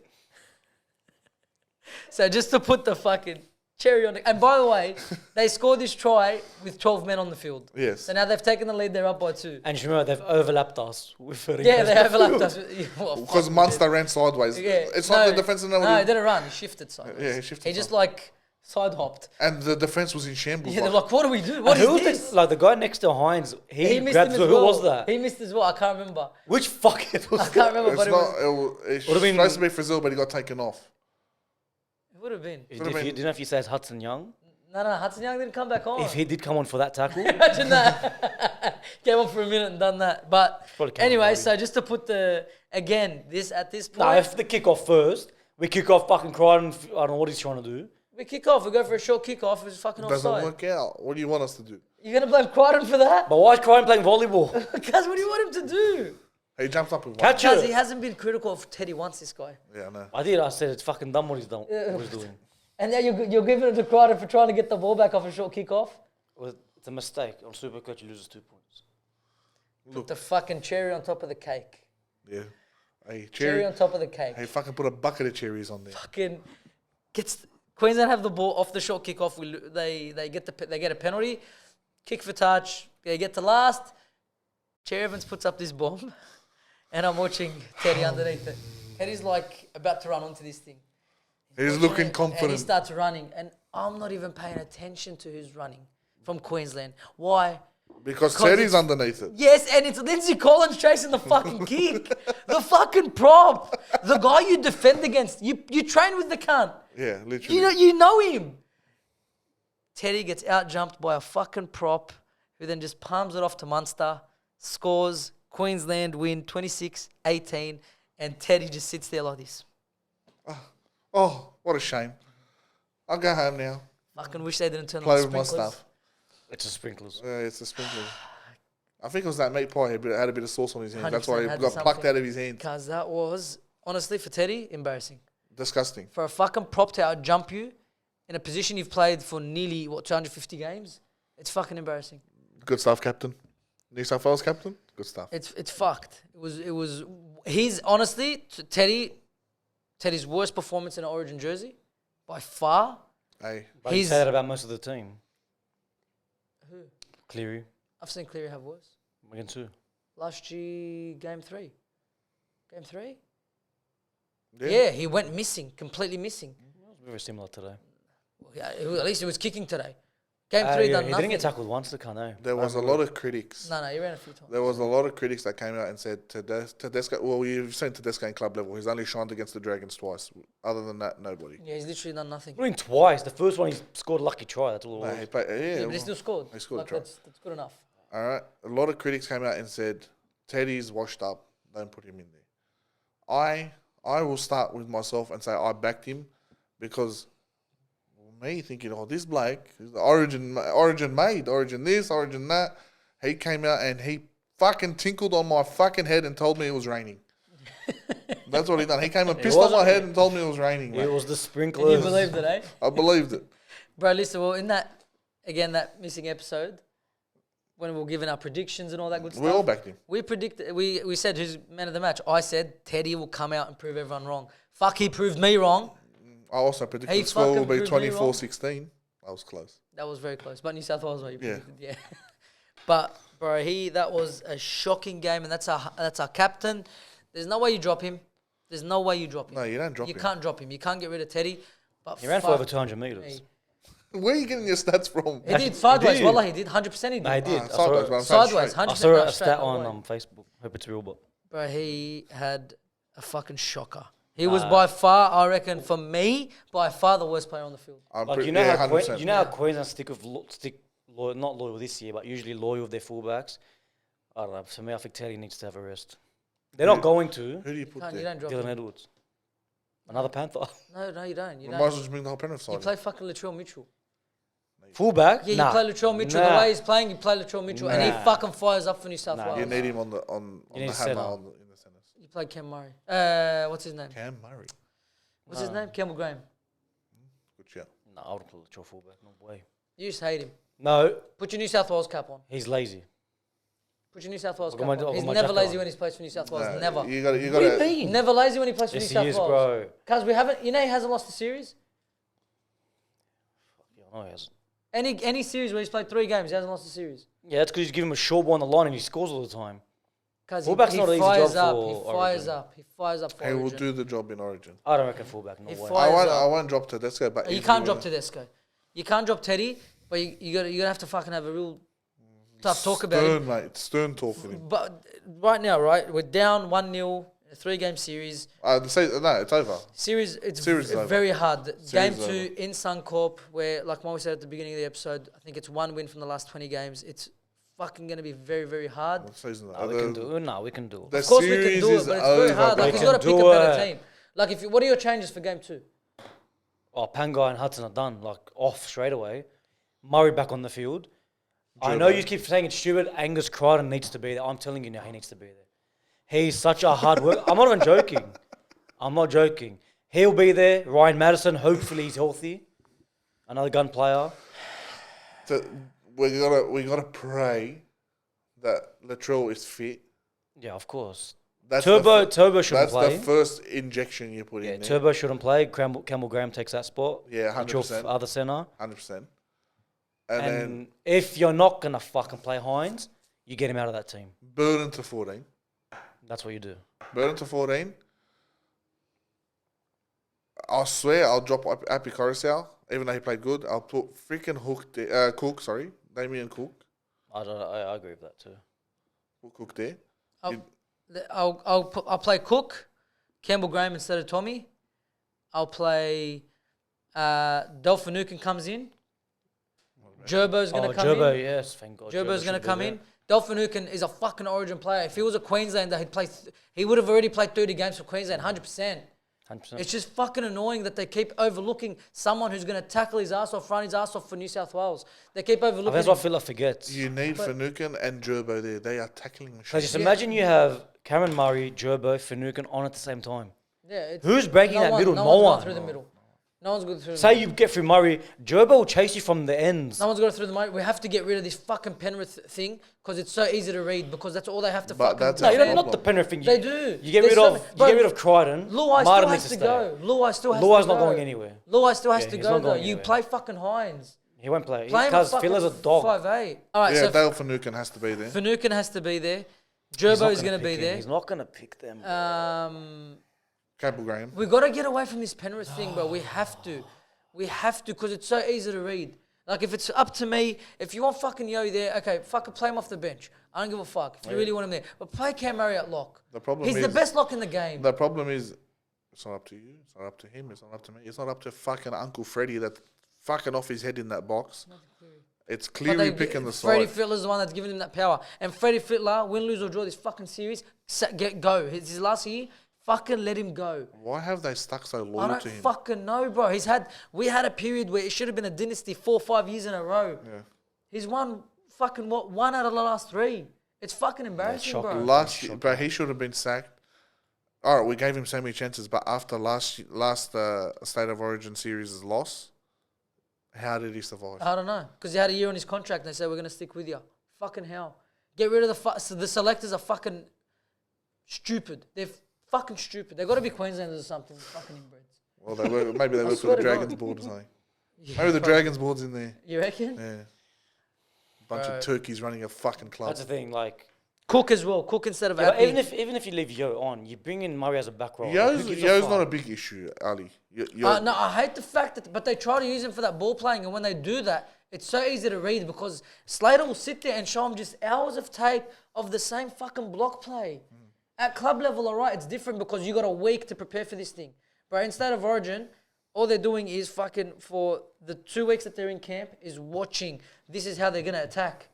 so just to put the fucking cherry on it. And by the way, they scored this try with 12 men on the field. Yes. So now they've taken the lead. They're up by 2. And you remember, they've overlapped us with Yeah, they overlapped us. Well, Because fuck, Munster ran sideways. Yeah, It's not the defensive. No, he didn't run. He shifted sideways. Yeah, he shifted He just side. like side hopped. And the defense was in shambles. Yeah, they're like- like, what do we do? What And is who was this? like the guy next to Hines? He He missed grabbed him the, as who well. was that? He missed as well. I can't remember. Which fuckhead was I that? can't remember, it's but not. It's Would've been- supposed to be Frizzell, but he got taken off. it would have been. If you didn't know if he says Hudson Young. No, Hudson Young didn't come back on. If he did come on for that tackle, Imagine that. Came on for a minute and done that. But Probably came on anyway, early. so just to put at this point, no, if the kick off first, we kick off fucking Crichton. I don't know what he's trying to do. we kick off. We go for a short kick off. It's fucking Doesn't offside. work out. What do you want us to do? You're gonna blame Crichton for that? But why is Crichton playing volleyball? Because what do you want him to do? He jumps up with one. Catch Because he it. hasn't been critical of Teddy once. This guy. Yeah, I know. I did. I said it's fucking dumb what he's done. What he's doing. And now you're giving it to Crichton for trying to get the ball back off a short kick off. Well, it's a mistake. On Supercoach, he loses 2 points. The fucking cherry on top of the cake. Yeah. Hey, Cherry on top of the cake. Hey, fucking put a bucket of cherries on there. Fucking gets Queensland have the ball off the short kickoff. They get a penalty, kick for touch. They get to last. Cherry Evans puts up this bomb, and I'm watching Teddy underneath it. Teddy's like about to run onto this thing. He's Watching looking it, and confident. he starts running, and I'm not even paying attention to who's running from Queensland. Why? Because Because Teddy's it's- underneath it. Yes, and it's Lindsay Collins chasing the fucking kick. The fucking prop. The guy you defend against. You train with the cunt. Yeah, literally. You know him. Teddy gets out-jumped by a fucking prop who then just palms it off to Munster, scores, Queensland win 26-18, and Teddy just sits there like this. Oh, what a shame. I'll go home now. Fucking wish they didn't turn on Play the with my sprinklers. stuff. It's a sprinklers. It's a sprinkler. I think it was that meat pie. He had a bit of sauce on his hand. That's why he 100% had got plucked something. out of his hand. Because that was, honestly, for Teddy, embarrassing. Disgusting. For a fucking prop to out-jump you in a position you've played for nearly, 250 games, it's fucking embarrassing. Good stuff, Captain. New South Wales captain. Good stuff. It's fucked. It was his, honestly, Teddy's worst performance in an Origin jersey, by far. Hey, But you He's- say that about most of the team. Who? Cleary, I've seen Cleary have worse. against who? Last year, game 3. Game 3? yeah. Yeah, he went missing, completely missing. It was very similar today. Well, yeah, at least he was kicking today. Game 3 Yeah, done he nothing. didn't get tackled once, the cunt, eh? There was a lot of critics. No, he ran a few times. There was a lot of critics that came out and said Tedesco. Well, you've seen Tedesco in club level. He's only shined against the Dragons twice. Other than that, nobody. Yeah, he's literally done nothing. I mean, twice. The first one, he scored a lucky try. That's all it No, was. he played, Yeah, but he well, still scored. he scored a Like, try. that's good enough. all right. A lot of critics came out and said Teddy's washed up. Don't put him in there. I will start with myself and say I backed him because me thinking, oh, this bloke is the Origin made, Origin this, Origin that. He came out and he fucking tinkled on my fucking head and told me it was raining. That's what he done. He came and pissed on my head and told me it was raining, It mate. was the And sprinklers. you believed it, eh? I believed it. Bro, listen, well, in that missing episode, when we were giving our predictions and all that good stuff. We all backed him. We said who's man of the match. I said Teddy will come out and prove everyone wrong. Fuck, he proved me wrong. I also predicted He the score will fucking be proved me wrong. 24-16. I was close. That was very close. But New South Wales, what you Yeah. predicted, yeah. But bro, that was a shocking game, and that's our captain. There's no way you drop him. There's no way you drop him. No, you don't drop You him. can't drop him. You can't get rid of Teddy. But He ran for fuck over 200 metres. me. Where are you getting your stats from? He did sideways. did. Wallah, he did. 100% he did. No, he did. Ah, I saw sideways, it. but I'm saying Sideways, straight. 100%. I saw no, a straight, stat no on way. Facebook. Hope it's real, but Bro, he had a fucking shocker. He was by far, I reckon, for me, by far the worst player on the field. like you know how Queensland loyal, not loyal this year, but usually loyal with their fullbacks. I don't know. For me, I think Teddy needs to have a rest. They're not going to. Who do you put You there? don't drop Dylan him. Edwards, another Panther. No, you don't. You We might as well don't. just bring the whole Penrith You side. play fucking Latrell Mitchell. Fullback? Yeah, Nah. you play Latrell Mitchell. Nah. The way he's playing, you play Latrell Mitchell, and he Nah. fucking fires up for New South Nah. Wales. You need him on the You need hammer centre. in the centres. You play Cam Murray. What's his name? Cam Murray. What's his name? Campbell Graham. Good shout. No, I wouldn't put Latrell fullback. No way. You just hate him. No, Put your New South Wales cap on. he's lazy. Put your New South Wales I've cap got my- on. I've He's got my never jacket lazy on. when he's plays for New South Wales. No, Never. You got What do you to. mean? Never lazy when he plays for Yes, New he South is, Wales. bro. Because we haven't, he hasn't lost a series. Yeah, I know he hasn't. Any series where he's played 3 games, he hasn't lost a series. Yeah, that's because you give him a short ball on the line and he scores all the time. Because Fullback's not an easy fires job up. for He fires Origin. up. He fires up for He will Origin. do the job in Origin. I don't reckon fullback. No He way. fires I up. won't drop Tedesco, but You if can't drop Tedesco. You can't drop Teddy, but you're gonna have to fucking have a real tough talk about him. Stern, mate. Stern talk with him. But right now, right, we're down 1-0, a 3-game series. No, it's over. Series, it's Series is over. very hard. Game is 2 in Suncorp, where, like Mo said at the beginning of the episode, I think it's 1 win from the last 20 games. It's fucking going to be very, very hard. The season, No, we can do it. No, we can do it. The Of course we can series do it, is but it's very over, hard. Like, bro. he's got to We pick can a do better it. team. Like, what are your changes for Game 2? Oh, Pangai and Hudson are done, like off straight away. Murray back on the field. I Joe know Barry. you keep saying it's stupid. Angus Crichton needs to be there. I'm telling you now, he needs to be there. He's such a hard worker. I'm not even joking. I'm not joking. He'll be there. Ryan Madison, hopefully he's healthy. Another gun player. We gotta pray that Latrell is fit. Yeah, of course. That's Turbo the, shouldn't that's play. the first injection you put Yeah, in there. Turbo shouldn't play. Campbell Graham takes that spot. Yeah, Put your 100%. other centre. 100%. And then And if you're not gonna fucking play Hines, you get him out of that team. Burden to 14. That's what you do. Burden to 14. I swear I'll drop Appy Coruscant, even though he played good. I'll put freaking Cook, Damien Cook. I agree with that too. Put Cook there. I'll play Cook, Campbell Graham instead of Tommy. I'll play Delphinukin comes in. Gerbo's going to come Gerbo, in. yes, thank God. Gerbo's going to should be come there. in. Delphinukin is a fucking Origin player. If he was a Queenslander, he would have already played 30 games for Queensland, 100%. 100%. It's just fucking annoying that they keep overlooking someone who's going to tackle his ass off, run his ass off for New South Wales. They keep overlooking. That's what Phila forgets. You need Finucane and Gerbo there. They are tackling So machines. just imagine you have Cameron Murray, Gerbo, Finucane on at the same time. Yeah, Who's breaking that middle? No No one's one. going through the middle. No one's going through the Say middle. you get through Murray, Gerbo will chase you from the ends. No one's going through the middle. We have to get rid of this fucking Penrith thing because it's so easy to read because that's all they have to But fucking that's No, a you defend. don't, not the Penrith thing. They do. You get There's rid so of many- you get rid of Crichton. Luai Martin still needs has to stay. go. Luai still has Luai's to not go. going anywhere. Luai still has Yeah, to he's go not though. going You anywhere. play fucking Hines. He won't play Play him because at Phila's a fucking dog. 5'8". All right, Yeah, so Dale Finucane has to be there. Finucane has to be there. He's not Gerbo is gonna going to be pick him. there. He's not going to pick them. Campbell Graham. We got to get away from this Penrith thing, bro. We have to. We have to because it's so easy to read. Like, if it's up to me, if you want fucking Yo there, okay, fucking play him off the bench. I don't give a fuck if you really want him there. But play Cam Murray at lock. The problem He's is the best lock in the game. The problem is, it's not up to you. It's not up to him. It's not up to me. It's not up to fucking Uncle Freddie that fucking off his head in that box. It's But Cleary picking the Freddie side. Fittler's the one that's giving him that power. And Freddie Fittler, win, lose or draw this fucking series, go. It's his last year. Fucking let him go. Why have they stuck so I loyal don't to him? fucking know, bro. We had a period where it should have been a dynasty 4 or 5 years in a row. Yeah. He's won fucking one out of the last 3. It's fucking embarrassing, shocking. bro. Last year, but he should have been sacked. All right, we gave him so many chances, but after last State of Origin series' loss, how did he survive? I don't know. Because he had a year on his contract and they said, we're going to stick with you. Fucking hell. Get rid of the selectors are fucking stupid. They're fucking stupid. They've got to be Queenslanders or something. Fucking inbreds. Well, maybe they work for swear the to God. Dragons board or something. Yeah, Maybe the probably. Dragons board's in there. You reckon? Yeah. Bunch Bro. of turkeys running a fucking club. That's the thing. Like, Cook as well. Cook instead of yeah, but Appy. even if you leave Yo on, you bring in Murray as a back row. Yo's not a big issue, Ali. No, I hate the fact that, but they try to use him for that ball playing, and when they do that, it's so easy to read because Slater will sit there and show him just hours of tape of the same fucking block play. At club level, all right, it's different because you got a week to prepare for this thing. But instead of Origin, all they're doing is fucking for the 2 weeks that they're in camp is watching. This is how they're gonna attack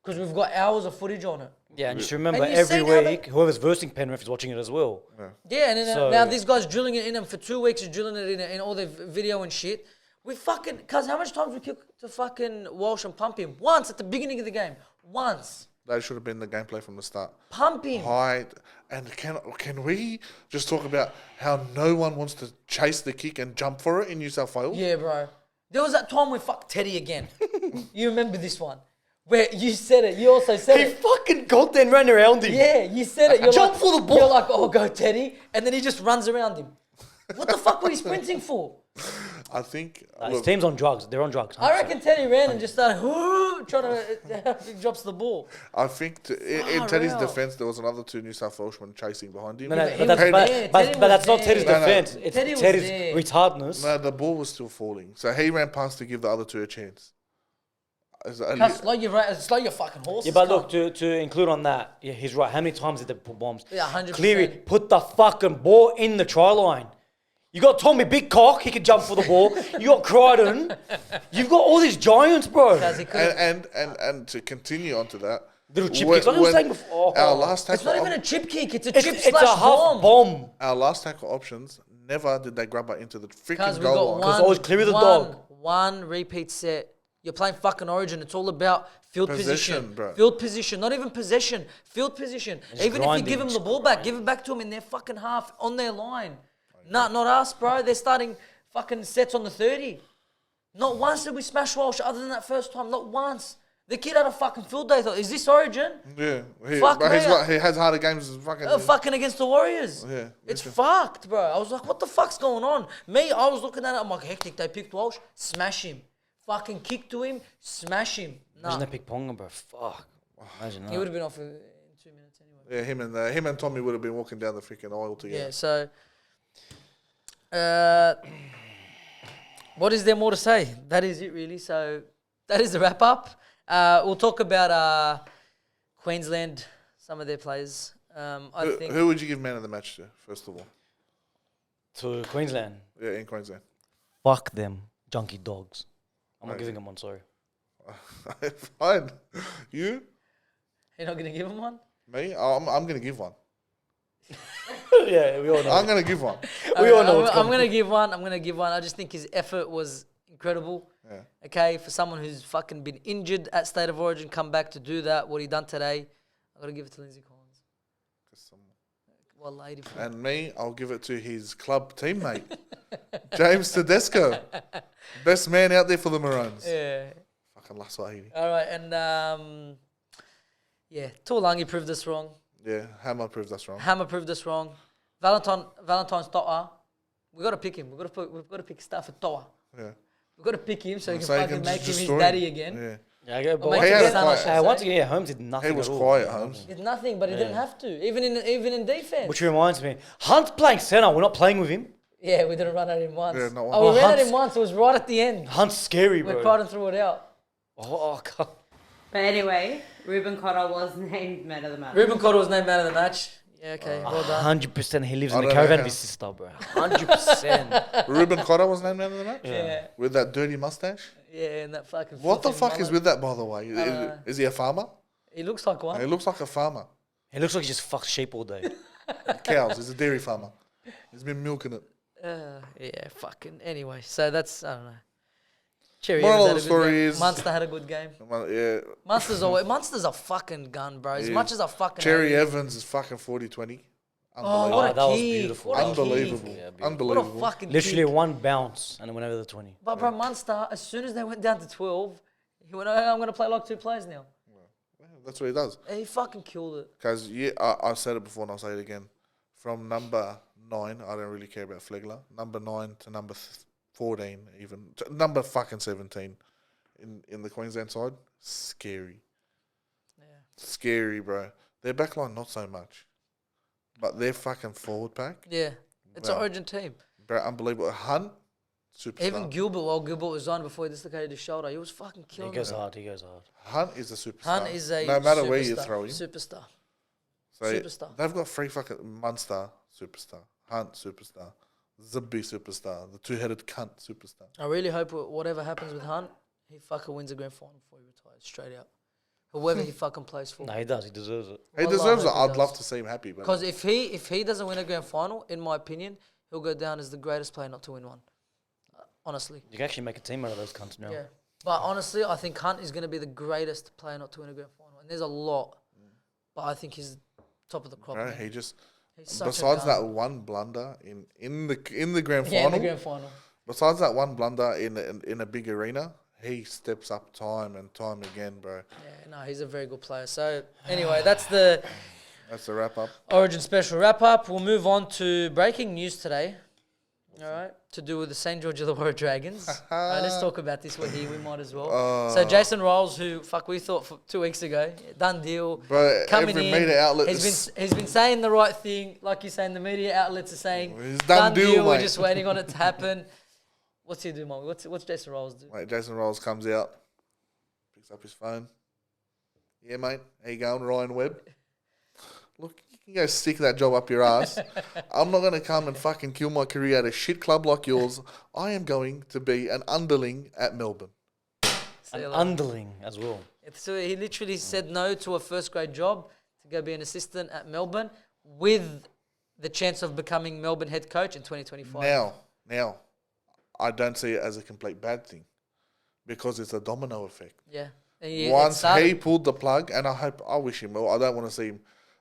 because we've got hours of footage on it. Yeah, and just remember, And you've every seen how week, whoever's versing Penrith is watching it as well. Yeah, and then So- now this guy's drilling it in them for 2 weeks. He's drilling it in all their video and shit. We fucking, cuz how much times we kick to fucking Walsh and pump him? Once at the beginning of the game. Once. That should have been the gameplay from the start. Pump him. Height. And can we just talk about how no one wants to chase the kick and jump for it in New South Wales? Yeah, bro. There was that time we fucked Teddy again. You remember this one? Where you said it. You also said He it. fucking got there and ran around him. Yeah, you said it. You're Jump like, for the ball. You're like, oh, go Teddy. And then he just runs around him. What the fuck were you sprinting for? I think. His Look, team's on drugs. They're on drugs. I reckon Teddy ran and just started trying to he drops the ball. I think in Far Teddy's out. defence, there was another 2 New South Welshmen chasing behind him. No, he but was that's, there. but, Teddy but that's was not there. Teddy's No, no. defense. It's Teddy was Teddy's there. retardness. No, the ball was still falling. So he ran past to give the other 2 a chance. Slow your fucking horses. Yeah, but cunt. look, to include on that, yeah, he's right. How many times did they put bombs? Yeah, 100%. Cleary, put the fucking ball in the try line. You got Tommy Big Cock, he can jump for the ball. You got Crichton. You've got all these giants, bro. Guys, he could've- And to continue onto that, Little chip when- kicks. Like I was when saying before. our last It's tackle, not even a chip kick. It's a It's, chip it's slash a half bomb. bomb. our last tackle options, never did they grab it into the Because freaking we goal got line. one. Because always Cleary the dog. One repeat set. You're playing fucking Origin. It's all about field Possession, position. bro. Field position. Not even possession. Field position. Even if you give them the ball back, give it back to them in their fucking half on their line. Nah, not us, bro. They're starting fucking sets on the 30. Not once did we smash Walsh other than that first time. Not once. The kid had a fucking field day. Thought, is this Origin? Yeah. Fuck But me. he has harder games than fucking. Fucking against the Warriors. Yeah, It's listen. fucked, bro. I was like, what the fuck's going on? Me, I was looking at it. I'm like, hectic. They picked Walsh. Smash him. Fucking kick to him. Smash him. Imagine Nah. they pick Ponga, bro. Fuck. Imagine that. He would have been off in 2 minutes anyway. Yeah, him and Tommy would have been walking down the freaking aisle together. Yeah, so... what is there more to say? That is it, really. So that is the wrap-up. We'll talk about Queensland, some of their players. I think... Who would you give man of the match to, first of all? To Queensland. Yeah, in Queensland. Fuck them. Junkie dogs. I'm not giving them one, sorry. Fine. You? You're not going to give him one? Me? I'm going to give one. Yeah, we all know. I'm going to give one. We all know what's I'm coming. going to give one. I'm going to give one. I just think his effort was incredible. Yeah. Okay, for someone who's fucking been injured at State of Origin, come back to do that, what he done today, I got to give it to Lindsay Collins. Well, lady. And me, I'll give it to his club teammate, James Tedesco. Best man out there for the Maroons. Yeah. Fucking Laswahili. All right, and yeah, Tuolangi proved us wrong. Yeah, Hammer proved us wrong. Hammer proved us wrong. Valentine's To'a. We got to pick him. We've got to pick Stafford To'a. Yeah. We've got to pick him so he can So he fucking can make just him his destroy daddy him. again. Yeah. Yeah, I get, but Or make He him had his a son, I quiet- should once say. again, yeah, Holmes did nothing. He was at all. quiet, Holmes. Did nothing, but he didn't have to. Even in defense. Which reminds me, Hunt's playing centre. We're not playing with him. Yeah, we didn't run at him once. Yeah, not once. Oh, we Oh, ran at him Hunt's- once. It was right at the end. Hunt's scary, We bro. cried and threw it out. Oh, God. But anyway, Ruben Cotter was named man of the match. Ruben Cotter was named man of the match. Yeah, okay, well done. 100% he lives I in the don't know caravan how. with his sister, bro. 100%. Ruben Cotter was named man of the match? Yeah, With that dirty mustache? yeah, and that fucking. What the filthy fuck is mullet. with that, by the way? Is he a farmer? He looks like He one. looks like a farmer. He looks like he just fucks sheep all day. Cows. He's a dairy farmer. He's been milking it. Yeah, fucking. Anyway, so that's I don't know. Cherry Moral Evans of the had a good story game. is- Munster had a good game. Well, yeah. Munster's a fucking gun, bro. As He much is. as I fucking Cherry hate him. Evans is fucking 40-20. Oh, Unbelievable. what a that was kid. beautiful. What a Unbelievable. kid. Yeah, beautiful. What a Unbelievable. fucking Literally kid. one bounce and it went over the 20. But bro, Munster, as soon as they went down to 12, he went, "Oh, I'm going to play like two players now." Yeah, that's what he does. He fucking killed it. Because yeah, I said it before and I'll say it again. From number 9, I don't really care about Flegler. Number 9 to number 14, even to number fucking 17 in the Queensland side, scary. Yeah. Scary, bro. Their backline not so much, but their fucking forward pack, Yeah. It's Wow. an Origin team. bro, unbelievable. Hunt, superstar. Even Gilbert, while Gilbert was on before he dislocated his shoulder, he was fucking He killing goes it. hard, he goes hard. Hunt is a superstar. Hunt is a no matter superstar. where you throw him. Superstar. So Superstar. They've got 3 fucking Munster superstar, Hunt superstar, Zibby superstar, the 2-headed cunt superstar. I really hope whatever happens with Hunt, he fucking wins a grand final before he retires, straight out. Whoever he fucking plays for. No, he does. He deserves it. He Wallah, deserves I it. hope he I'd does. love to see him happy, but Because if he doesn't win a grand final, in my opinion, he'll go down as the greatest player not to win one. Honestly. You can actually make a team out of those cunts now. Yeah. But honestly, I think Hunt is going to be the greatest player not to win a grand final. And there's a lot. But I think he's top of the crop. bro, man. he just He's such besides a that gun. one blunder in the grand Yeah, in final, the grand final. besides that one blunder in a big arena, he steps up time and time again, bro. Yeah, no, he's a very good player. So, anyway, that's the That's the wrap up. Origin special wrap up. We'll move on to breaking news today. All right, to do with the St. George Illawarra Dragons. All right, let's talk about this one here. We might as well. So Jason Rolls, who we thought for 2 weeks ago, done deal, Bro, coming every in. media outlet he's been saying the right thing, like you're saying. The media outlets are saying He's done deal, We're mate. just waiting on it to happen. What's he do, Mom? What's Jason Rolls do? Mate, Jason Rolls comes out, picks up his phone. Yeah, mate, how you going, Ryan Webb? Look, you can go stick that job up your ass. I'm not going to come and fucking kill my career at a shit club like yours. I am going to be an underling at Melbourne. See An you later. underling as well. So he literally said no to a first grade job to go be an assistant at Melbourne with the chance of becoming Melbourne head coach in 2025. Now, I don't see it as a complete bad thing because it's a domino effect. Yeah. And it Once started- he pulled the plug, and I wish him well. I don't want to see him.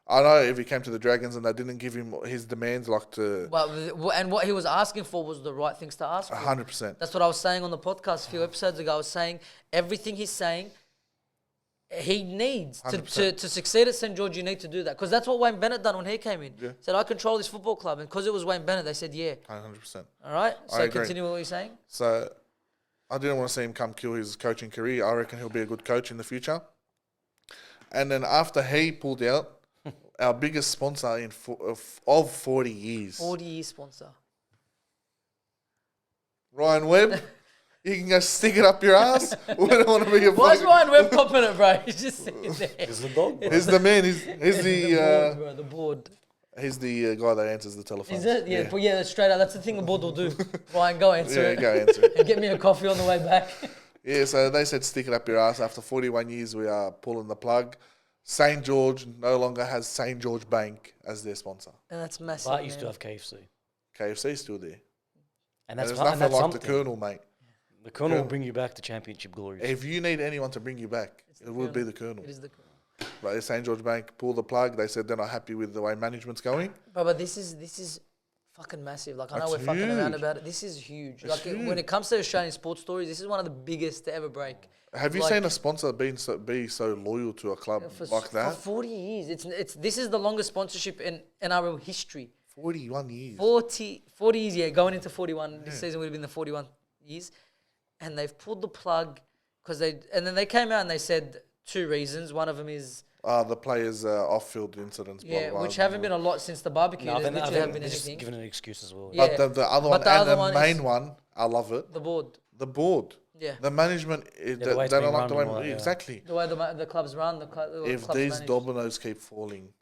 I know if he came to the Dragons and they didn't give him his demands, like to and what he was asking for was the right things to ask for. 100%. That's what I was saying on the podcast a few episodes ago. I was saying everything he's saying he needs to 100%. succeed at St George. You need to do that because that's what Wayne Bennett done when he came in. Yeah. Said I control this football club, and because it was Wayne Bennett, they said yeah. 100%. All right. So agree. continue what you're saying. So I didn't want to see him come kill his coaching career. I reckon he'll be a good coach in the future. And then after he pulled out, our biggest sponsor of 40 years, 40-year sponsor. Ryan Webb, you can go stick it up your ass. We don't want to be a Why is fucking- Ryan Webb popping it, bro? He's just sitting there. He's the dog. bro. He's the man. He's the the board, bro. The board. he's the guy that answers the telephone. Is it? Yeah. But yeah, that's straight out. That's the thing the board will do. Ryan, go answer Yeah, it. go answer it. And get me a coffee on the way back. Yeah, so they said stick it up your ass. After 41 years, we are pulling the plug. St. George no longer has St. George Bank as their sponsor. And that's massive. But you still man. have KFC. KFC's still there. And And that's, there's and nothing that's like something. the Colonel, mate. The Colonel will bring you back to championship glories. If you need anyone to bring you back, the it would be Colonel. the Colonel. It is the. But St. George Bank pulled the plug. They said they're not happy with the way management's going. But this is fucking massive. Like I know That's we're fucking around huge. about it. This is huge. It's Like huge. when it comes to Australian sports stories, this is one of the biggest to ever break. Have you Like- seen a sponsor be so loyal to a club like that? For 40 years. This is the longest sponsorship in NRL history. 41 years. 40 years, yeah, going into 41. This season would have been the 41 years. And they've pulled the plug and then they came out and they said two reasons. One of them is, The players' off-field incidents. blah, yeah, blah, which blah. haven't been a lot since the barbecue. No, I There think, I literally think haven't been they're just anything. giving an excuse as well. Yeah. But the other But one, the and other the one main is- one, I love it. The board, The board. yeah. The management, they the way it's don't being like the run way. and all that, yeah. Exactly. The way the club's run, the If club's these managed. dominoes keep falling,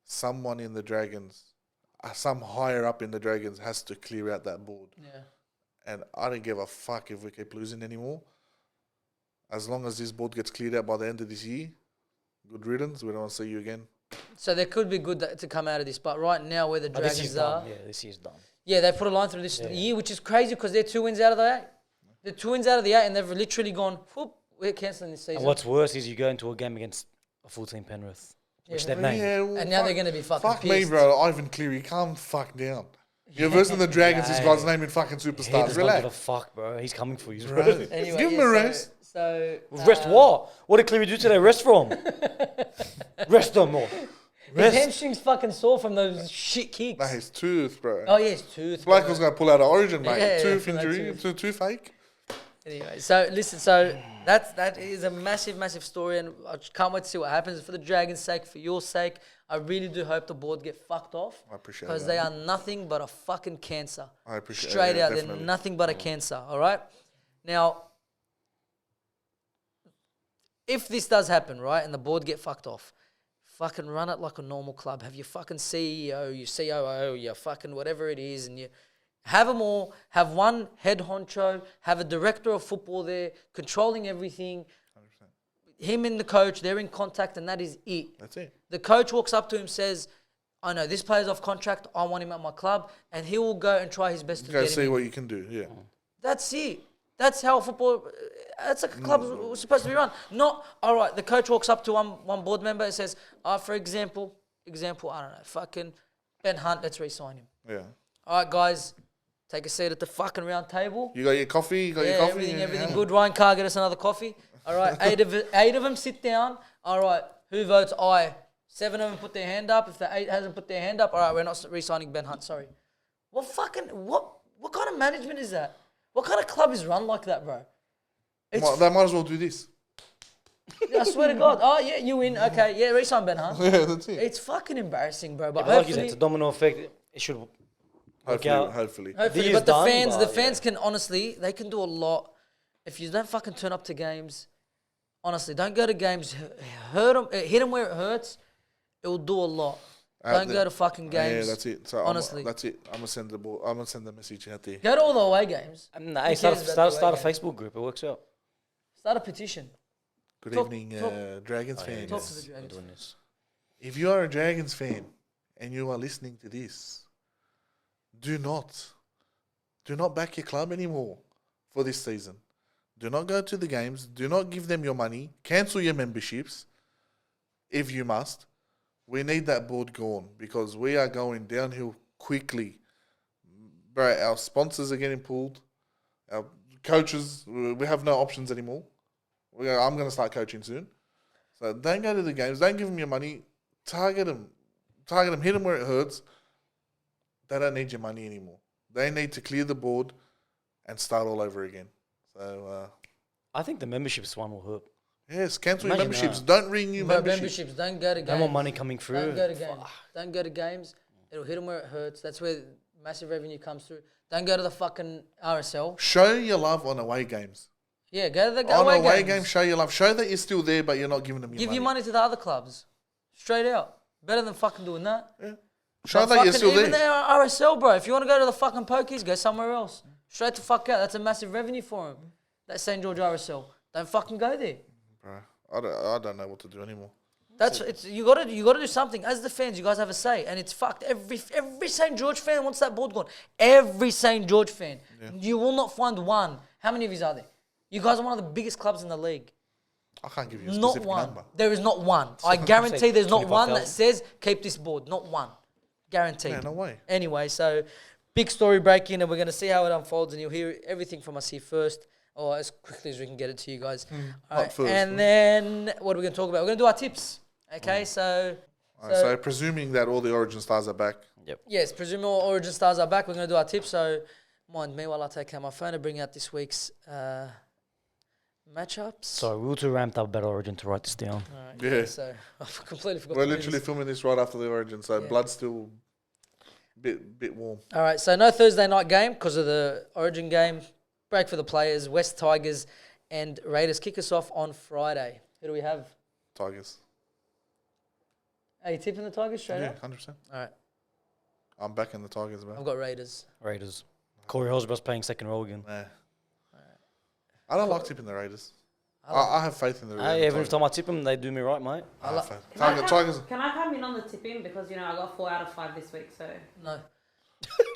someone in the Dragons, some higher up in the Dragons, has to clear out that board. Yeah. And I don't give a fuck if we keep losing anymore. As long as this board gets cleared out by the end of this year, good riddance. We don't want to see you again. So there could be good to come out of this, but right now where the But this Dragons is are, done. Yeah, this year's done. yeah, they put a line through this Yeah. year, which is crazy because they're 2 wins out of the 8. They're 2 wins out of the 8, and they've literally gone, whoop, we're cancelling this season. And what's worse is you go into a game against a full team Penrith, which Yeah. they've named. well, And now they're gonna be fucking Fuck me, pissed. bro. Ivan Cleary, calm fuck down. You're versing the Dragons. This Yeah. guy's naming fucking He superstars. does not Relax. give a fuck, bro. He's coming for you, Bro. bro. Anyway, Give him yeah, a rest. So Rest what? What did Cleary do today? Rest from? Rest them more. his Rest. hamstring's fucking sore from those shit kicks. Nah, his tooth, bro. Oh yeah, his tooth. Blake bro. was going to pull out an origin, mate. Yeah, tooth from that injury, tooth. toothache. Anyway, so listen, so that is a massive story, and I just can't wait to see what happens. For the Dragons' sake, for your sake, I really do hope the board get fucked off. I appreciate because that. they are nothing but a fucking cancer. I appreciate Straight yeah, out, they're definitely. nothing but a cancer. All right. Now, if this does happen, right, and the board get fucked off, fucking run it like a normal club. Have your fucking CEO, your COO, your fucking whatever it is, and you have them all. Have one head honcho. Have a director of football there controlling everything. 100%. Him and the coach, they're in contact, and that is it. That's it. The coach walks up to him, says, I know this player's off contract. I want him at my club, and he will go and try his best to Go get see him in. what you can do. Yeah. That's it. That's how football. That's like a club was supposed to be run. Not all right. The coach walks up to one board member and says, for example, I don't know, fucking Ben Hunt. Let's re-sign him. Yeah. All right, guys, take a seat at the fucking round table. You got your coffee? You got your Yeah, coffee? everything good. Ryan Carr, get us another coffee. All right, eight of them sit down. All right, who votes aye? 7 of them put their hand up. If the 8 hasn't put their hand up, all right, we're not re-signing Ben Hunt. Sorry. What kind of management is that? What kind of club is run like that, bro? It's, They might as well do this. I swear to God. Oh yeah, you win. Okay, yeah, re-sign Ben Hunt. Yeah, that's it. It's fucking embarrassing, bro. But But like you said, hopefully, it's a domino effect. It should work Hopefully, out. hopefully. hopefully, The year's but the done, fans, but yeah. can honestly, they can do a lot. If you don't fucking turn up to games, honestly, don't go to games. Hit them where it hurts. It will do a lot. Don't go to fucking games. Yeah, that's it. So honestly. that's it. I'm gonna send the ball. I'm gonna send the message out there. Go to all the away games. Nah, Who start, cares about start, the start a away Facebook group. It works out. Start a petition. Good Talk- evening, talk- Dragons Oh, yeah, fans. Talk to the yes, Dragons. we're doing this. If you are a Dragons fan and you are listening to this, do not back your club anymore for this season. Do not go to the games. Do not give them your money. Cancel your memberships if you must. We need that board gone because we are going downhill quickly. Bro, our sponsors are getting pulled. Our coaches, we have no options anymore. I'm going to start coaching soon. So don't go to the games. Don't give them your money. Target them. Hit them where it hurts. They don't need your money anymore. They need to clear the board and start all over again. So, I think the memberships one will hurt. yes, cancel your Imagine memberships. that. Don't renew But memberships. don't go to games. No more money coming through. Don't go to games. Don't go to games. It'll hit them where it hurts. That's where massive revenue comes through. Don't go to the fucking RSL. Show your love on away games. Yeah, go to the On away away games. games, show your love. Show that you're still there, but you're not giving them your Give money. your money to the other clubs. Straight out. Better than fucking doing that. Show But that you're fucking still even there. the RSL, bro. If you want to go to the fucking pokies, go somewhere else. Straight the fuck out. That's a massive revenue for him. That St. George RSL. Don't fucking go there. Bro, I don't know what to do anymore. That's it's you gotta do something. As the fans, you guys have a say, and it's fucked. Every St. George fan wants that board gone. Every St. George fan. You will not find one. How many of you are there? You guys are one of the biggest clubs in the league. I can't give you a Not specific one. number. There is not one. I guarantee there's not one that 25,000. says keep this board. Not one. Guaranteed. Yeah, no way. Anyway, so big story breaking, and we're going to see how it unfolds, and you'll hear everything from us here first, or as quickly as we can get it to you guys. All Not first, and then what are we going to talk about? We're going to do our tips. Okay, so All right, so presuming that all the Origin stars are back, yes, presuming all Origin stars are back, we're going to do our tips. So mind me while I take out my phone and bring out this week's matchups. Sorry, we were too ramped up about Origin to write this down. All right, Yeah. So I completely forgot. we're to do literally this. filming this right after the Origin, so Yeah. blood's still bit warm. All right, so no Thursday night game because of the Origin game. Break for the players. West Tigers and Raiders kick us off on Friday. Who do we have? Tigers. Are you tipping the Tigers straight Yeah, up? 100%. All right, I'm backing the Tigers, man. I've got Raiders. Raiders. Corey Hosbrough's playing second row again. Nah. I don't like tipping the Raiders. I have faith in the Raiders. Hey, every time I tip them, they do me right, mate. I have faith. Can I Tigers, can I come in on the tipping because I got 4 out of 5 this week, so No.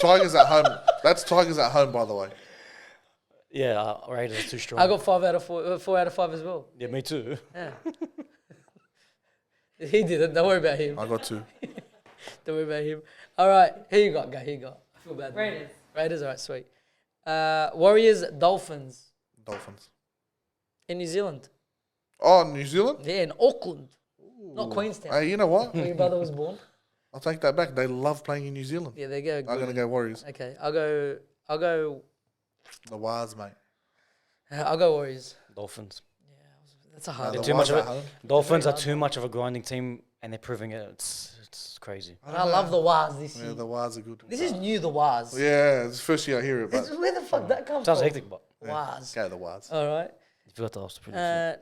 Tigers at home. That's Tigers at home, by the way. Yeah, Raiders are too strong. I got 4 out of 5 as well. Yeah, me too. Yeah. He didn't. Don't worry about him. I got 2. Don't worry about him. All right, here you go. Here you go. I feel bad. Raiders. Raiders. All right, sweet. Warriors, Dolphins Dolphins. in New Zealand. Oh, New Zealand? Yeah, in Auckland, not Queenstown. Hey, you know what? Where your brother was born. I'll take that back. They love playing in New Zealand. Yeah, there you go. I'm going to go Warriors. Okay, I'll go. The Wars, mate. I'll go Warriors. Dolphins. That's a hard The one. too much Wars of at it. home. Dolphins are hard too much of a grinding team, and they're proving it. It's crazy. And I love the Wars this Yeah, year. the Wars are good. This is new, the Wars. Yeah, it's the first year I hear it, but Where the fuck that come Sounds from? hectic, but Wars. go the Wars. All right. you forgot to ask. Pretty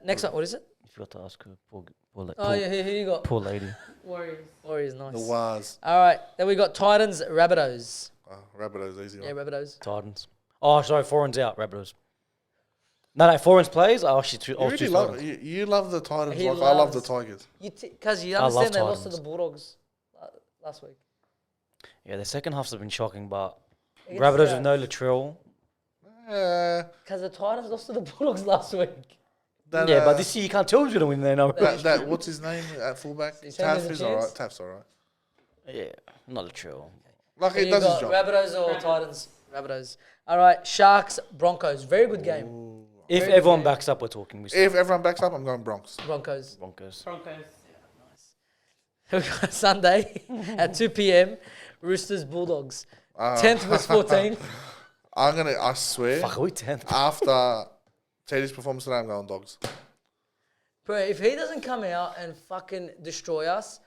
Next up, what is it? you forgot to ask her. Poor Oh yeah, who you got? poor lady. Warriors. Warriors, nice. The Wars. All right, then we got Titans, Rabbitohs. Oh, Rabbitohs easy Yeah, one. Rabbitohs. Titans. Oh, sorry, Foreign's out. Rabbitohs. No, Foreign's plays. Oh, she's too. You Oh, really too love Titans. you love the Titans He like I love the loves- Tigers. Because you I love understand they lost to Titans. the Bulldogs last week. Yeah, the second halves have been shocking, but Against Rabbitohs the- with no Latrell. Because the Titans lost to the Bulldogs last week. That, Yeah, but this year you can't tell who's going to win there. No. that what's his name at fullback? He's having Taff a is chance. alright. Taff's alright. Yeah, not Latrell. Like Who he you does his got, job. Rabbitohs or Titans? Rabbitohs. All right, Sharks, Broncos. Very good game. If Very everyone good. backs up, we're talking. We If everyone backs up, I'm going Bronx. Broncos. Broncos. Broncos. We got Sunday at 2 p.m. Roosters, Bulldogs. 10th versus 14th. I swear, Fuck, are we 10th? after Teddy's performance today, I'm going Dogs. Bro, if he doesn't come out and fucking destroy us,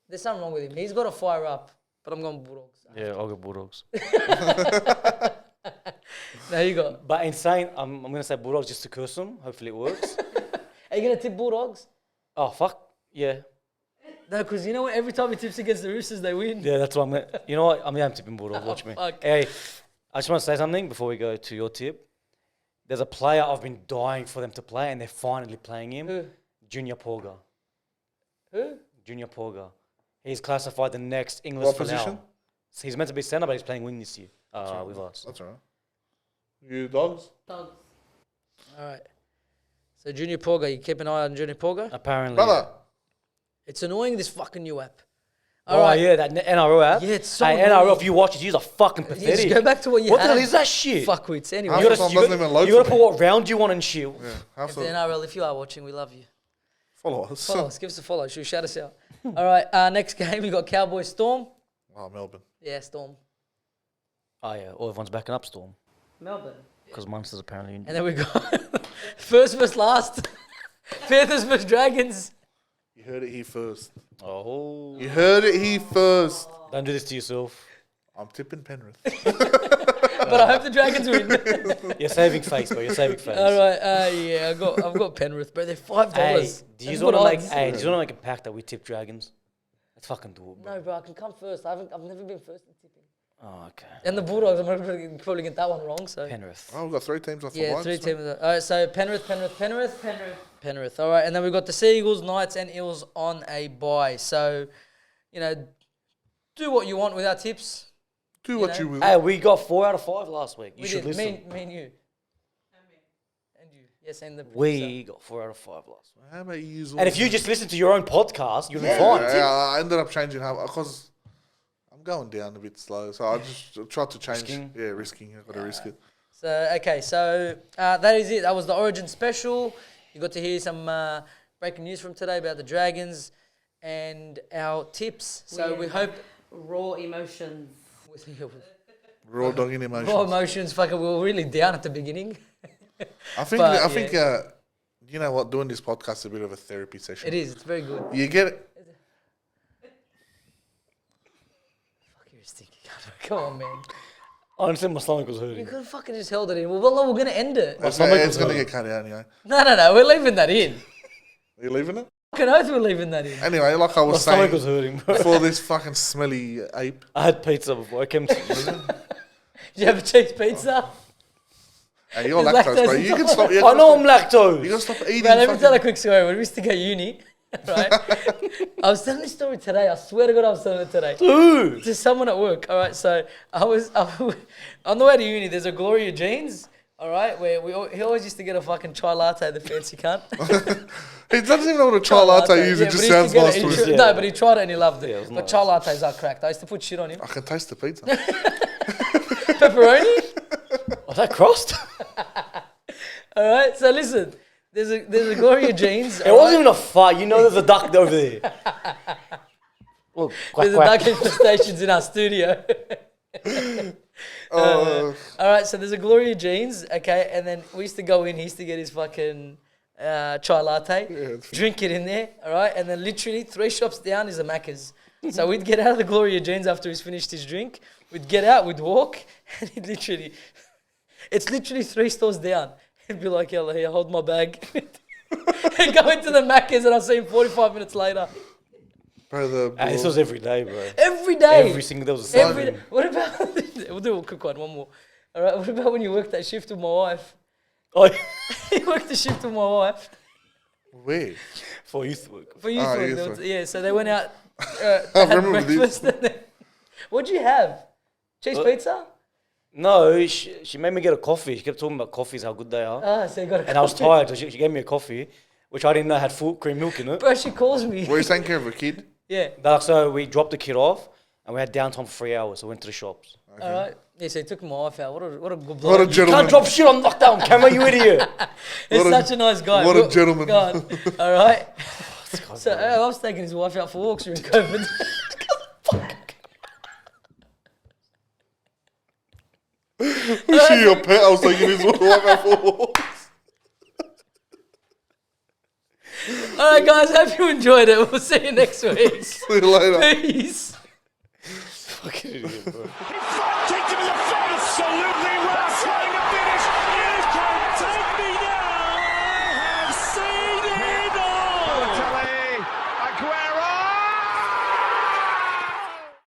there's something wrong with him. He's got to fire up. But I'm going Bulldogs. Yeah, I'll go Bulldogs. Now you got. But insane, I'm going to say Bulldogs just to curse them. Hopefully it works. Are you going to tip Bulldogs? Oh, fuck. Yeah. No, because you know what? Every time he tips against the Roosters, they win. Yeah, that's what I'm going to... You know what? I'm tipping Bulldogs. Watch me. Fuck. Hey, I just want to say something before we go to your tip. There's a player I've been dying for them to play, and they're finally playing him. Who? Junior Porga. Who? Junior Porga. He's classified the next English What finale. position? So he's meant to be centre, but he's playing wing this year with us. That's alright. You Dogs? Dogs. All right. So Junior Porga, you keep an eye on Junior Porga? Apparently. Brother, It's annoying, this fucking new app. Oh, All right. yeah, that NRL app. Yeah, it's so Hey, annoying. NRL, if you watch it, you're fucking Just pathetic. go back to what you What had. the hell is that shit? Fuckwits. Anyway, Half You the gotta, time doesn't even load you gotta for put me. what round you want and shit. yeah, half if the the NRL, if you are watching, we love you. Follow us. Follow us. Give us a follow. Shout us out. All right. Next game, we got Cowboys Storm. Oh, Melbourne. Yeah, Storm. Oh yeah, all everyone's backing up Storm Melbourne. because Munster's apparently And injured. then we got first versus last. Panthers versus Dragons. You heard it here first. Oh, You heard it here first. don't do this to yourself. I'm tipping Penrith. But I hope the Dragons win. You're saving face, bro. You're saving face. All right. Yeah, I've got Penrith, bro. They're $5. Hey, do you want to make? Hey, do odds. you want to make a pact that we tip Dragons? Let's fucking do it, bro. No, bro. I can come first. I've never been first in tipping. Oh, okay. And the Bulldogs, I'm probably get that one wrong. So Penrith. Oh, we've got 3 teams off the yeah, line. 3 teams. All right. So Penrith. All right, and then we've got the Seagulls, Knights, and Eels on a bye. So, do what you want with our tips. Do what you will. Hey, we got 4 out of 5 last week. You We should did. listen. Me and you. And you. Yes, and the producer. We got 4 out of 5 last week. How about you use all And if you just listen to your own podcast, you'll be fine. Yeah, I ended up changing how because I'm going down a bit slow, so I just tried to change. Risking? Yeah, risking. I've got to risk it. So, okay, so that is it. That was the Origin special. You got to hear some breaking news from today about the Dragons and our tips. So we hope Raw emotions. Raw dog in emotions. raw emotions. Fucking, we were really down at the beginning. I think. But, I think. You know what? Doing this podcast is a bit of a therapy session. It is. It's very good. You get it. Fuck, you're a stinky cunt. Come on, man. Honestly, my stomach was You hurting. could have fucking just held it in. Well, we're going to end it. It's, stomach it's was going to hurting. get cut out anyway. No. We're leaving that in. Are you leaving it? Fucking oath we're leaving that in. Anyway, like I My was stomach saying was hurting, bro. before this fucking smelly ape. I had pizza before I came to. Did you have a cheese pizza? Hey, you're There's lactose, lactose bro. You can intolerant. stop. You I know I'm You lactose. gotta stop eating. Man, let me tell a fucking- quick story. When we used to go to uni, right? I was telling this story today. I swear to God, I was telling it today. Dude. To someone at work. All right, so I was on the way to uni. There's a Gloria Jeans. All right, where he always used to get a fucking chai latte. The fancy cunt. He doesn't even know what a chai latte is. Yeah, It but just he used sounds to get nice it. to He us. tr- No, but he tried it and he loved it. Yeah, it was But nice. chai lattes are cracked. I used to put shit on him. I can taste the pizza. Pepperoni. Was that crossed? All right, so listen. There's a Gloria Jeans. It wasn't even a fight. You know there's a duck over there. Look, quack, There's a quack. duck infestations in our studio. Oh, All right, so there's a Gloria Jeans, okay, and then we used to go in. He used to get his fucking chai latte, drink it in there, all right, and then literally 3 shops down is a Macca's. So we'd get out of the Gloria Jeans after he's finished his drink. We'd get out, we'd walk, and it's literally 3 stores down. He'd be like, "Yalla, here, hold my bag," and go into the Macca's, and I'll see him 45 minutes later. bro, the Hey, this was every day, bro. Every day. Every single day was a Every Sunday. day. What about? We'll do a quick one more. All right. What about when you worked that shift with my wife? Oh, You worked the shift with my wife where? for youth work. for you. Oh, There youth was- work. yeah. So they went out. I Had remember this. breakfast. And then, what'd you have? Cheese What? pizza. No, she made me get a coffee. She kept talking about coffees, how good they are. Ah, so you got a And I was coffee. tired, so she gave me a coffee, which I didn't know had full cream milk in it. Bro, she calls me. Were you taking care of a kid? Yeah. So we dropped the kid off, and we had downtime for 3 hours, so we went to the shops. All right. Yeah. So he took my wife out. What a good bloke. What a You gentleman. can't drop shit on lockdown camera, you idiot. He's what a- such a nice guy. what a gentleman. Go on. All right. So I was taking his wife out for walks during COVID. Was she your pet? I was taking his wife out for walks. All right, guys. Hope you enjoyed it. We'll see you next week. See you later. Peace. Fucking idiot, bro.